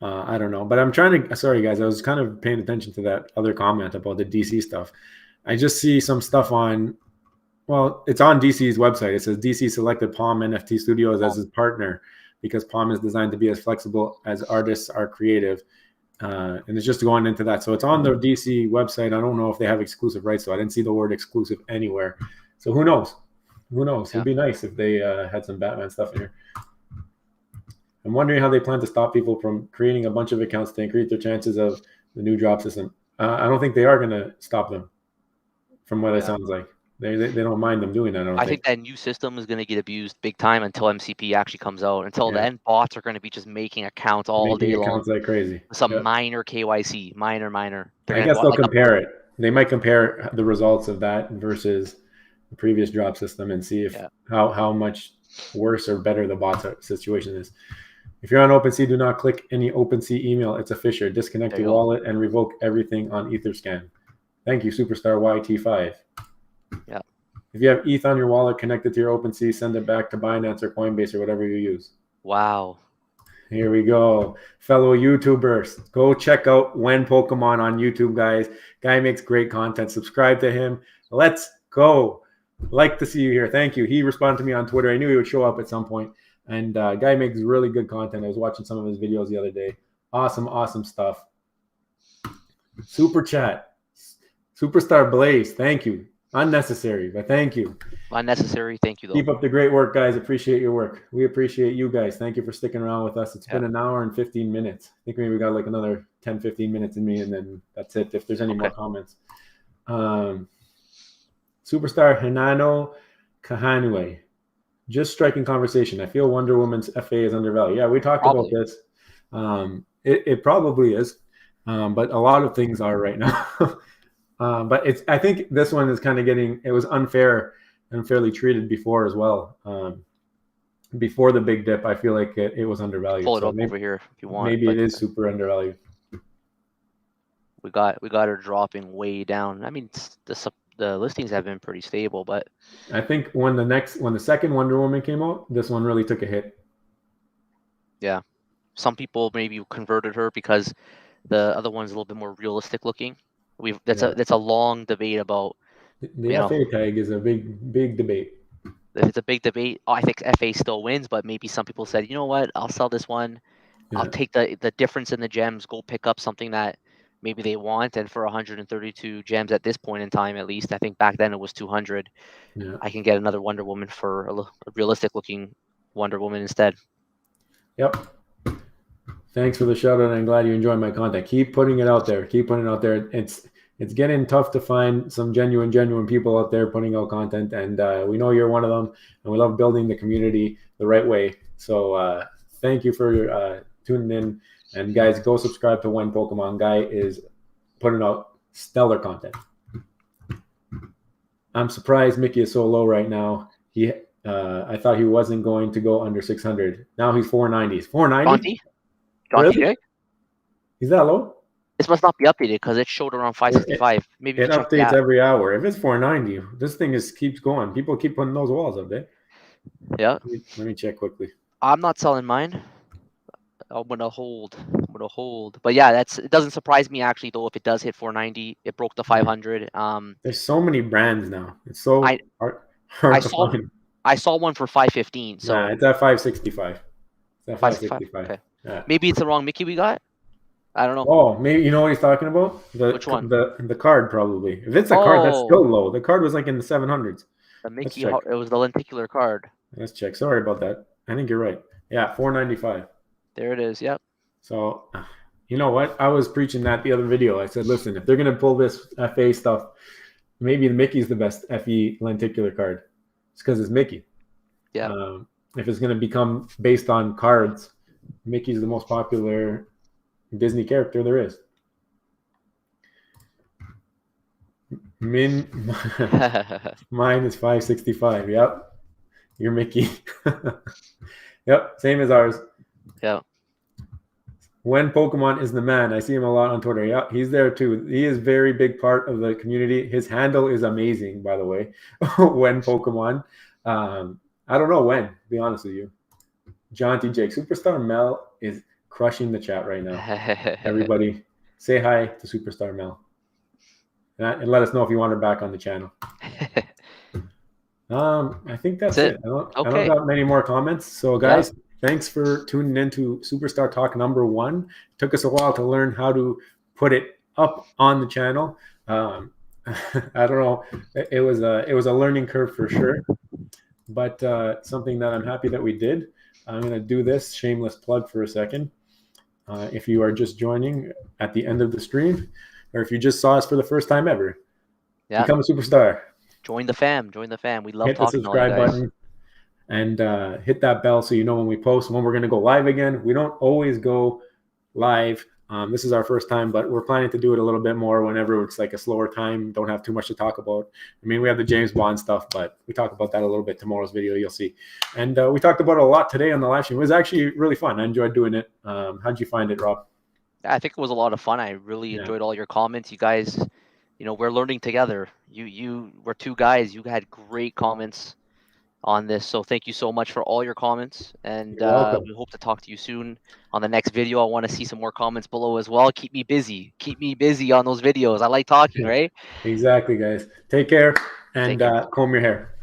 I don't know, but I'm trying to. Sorry, guys, I was kind of paying attention to that other comment about the DC stuff. I just see some stuff on. Well, it's on DC's website. It says DC selected Palm NFT Studios as his partner because Palm is designed to be as flexible as artists are creative. And it's just going into that. So it's on the DC website. I don't know if they have exclusive rights, so I didn't see the word exclusive anywhere. So who knows? Who knows? Yeah. It'd be nice if they had some Batman stuff in here. I'm wondering how they plan to stop people from creating a bunch of accounts to increase their chances of the new drop system. I don't think they are going to stop them, from what it sounds like. They don't mind them doing that. I don't I think. think that new system is going to get abused big time until MCP actually comes out. Until then, bots are going to be just making accounts all Making day long. accounts like crazy. Some minor KYC, minor. I guess they'll compare it. They might compare the results of that versus the previous drop system and see if how much worse or better the bot situation is. If you're on OpenSea, do not click any OpenSea email. It's a fisher. Disconnect your wallet and revoke everything on Etherscan. Thank you, Superstar YT5. Yeah. If you have ETH on your wallet connected to your OpenSea, send it back to Binance or Coinbase or whatever you use. Wow. Here we go. Fellow YouTubers, go check out When Pokemon on YouTube, guys. Guy makes great content. Subscribe to him. Let's go. Like to see you here. Thank you. He responded to me on Twitter. I knew he would show up at some point. And Guy makes really good content. I was watching some of his videos the other day. Awesome stuff. Super chat. Superstar Blaze. Thank you. Unnecessary, but thank you. Unnecessary. Thank you, though. Keep up the great work, guys. Appreciate your work. We appreciate you guys. Thank you for sticking around with us. It's been an hour and 15 minutes. I think maybe we got like another 10, 15 minutes in me, and then that's it. If there's any more comments. Superstar Hinano Kahanue. Just striking conversation. I feel Wonder Woman's FA is undervalued. Yeah, we talked about this. It probably is, but a lot of things are right now. But I think this one is kind of it was unfairly treated before as well. Before the big dip, I feel like it was undervalued. Pull it up over here if you want. Maybe it is super undervalued. We got her dropping way down. I mean, the listings have been pretty stable, but I think when the second Wonder Woman came out, this one really took a hit. Yeah, some people maybe converted her because the other one's a little bit more realistic looking. That's a long debate about the FA tag is a big debate. It's a big debate. I think FA still wins, but maybe some people said, you know what, I'll sell this one. I'll take the difference in the gems, go pick up something that maybe they want, and for 132 gems at this point in time, at least, I think back then it was 200. I can get another Wonder Woman for a realistic looking Wonder Woman instead. Yep. Thanks for the shout out. I'm glad you enjoy my content. Keep putting it out there. It's getting tough to find some genuine people out there putting out content, and we know you're one of them, and we love building the community the right way. So thank you for tuning in, and guys, go subscribe to When Pokemon. Guy is putting out stellar content. I'm surprised Mickey is so low right now. I thought he wasn't going to go under 600. Now he's 490. 490? Jaunty J? He's that low? This must not be updated because it showed around 565. Maybe it updates every hour. If it's 490, this thing keeps going. People keep putting those walls up there. Yeah. Let me check quickly. I'm not selling mine. I'm gonna hold. But yeah, it doesn't surprise me actually though if it does hit 490. It broke the 500. There's so many brands now. It's so hard to find. I saw one for 515. So it's at 565. It's at 565. Okay. Yeah. Maybe it's the wrong Mickey we got. I don't know. Oh, maybe you know what he's talking about? Which one? The card probably. If it's a card, that's still low. The card was like in the 700s. The Mickey, it was the lenticular card. Let's check. Sorry about that. I think you're right. Yeah, 495. There it is. Yep. So, you know what? I was preaching that the other video. I said, listen, if they're gonna pull this FA stuff, maybe the Mickey's the best FE lenticular card. It's because it's Mickey. Yeah. If it's gonna become based on cards, Mickey's the most popular Disney character there is. Mine is 565. Yep. You're Mickey. Yep. Same as ours. Yeah. When Pokemon is the man. I see him a lot on Twitter. Yeah, he's there too. He is very big part of the community. His handle is amazing, by the way. When Pokemon. I don't know when, to be honest with you. Jaunty Jake. Superstar Mel is crushing the chat right now. Everybody, say hi to Superstar Mel, and let us know if you want her back on the channel. I think that's it. I don't got many more comments. So guys, thanks for tuning in to Superstar Talk #1. It took us a while to learn how to put it up on the channel. I don't know. It was a learning curve for sure, but something that I'm happy that we did. I'm going to do this shameless plug for a second. If you are just joining at the end of the stream, or if you just saw us for the first time ever, become a superstar. Join the fam. Join the fam. We love hit the talking to all you subscribe guys. button and hit that bell so you know when we post, when we're going to go live again. We don't always go live. This is our first time, but we're planning to do it a little bit more whenever it's like a slower time, don't have too much to talk about. I mean, we have the James Bond stuff, but we talk about that a little bit tomorrow's video, you'll see. And we talked about it a lot today on the live stream. It was actually really fun. I enjoyed doing it. How'd you find it, Rob? I think it was a lot of fun. I really enjoyed all your comments. You guys, we're learning together. We're two guys. You had great comments on this, so thank you so much for all your comments, and we hope to talk to you soon on the next video. I want to see some more comments below as well. Keep me busy on those videos. I like talking. Right? Exactly, guys. Take care and comb your hair.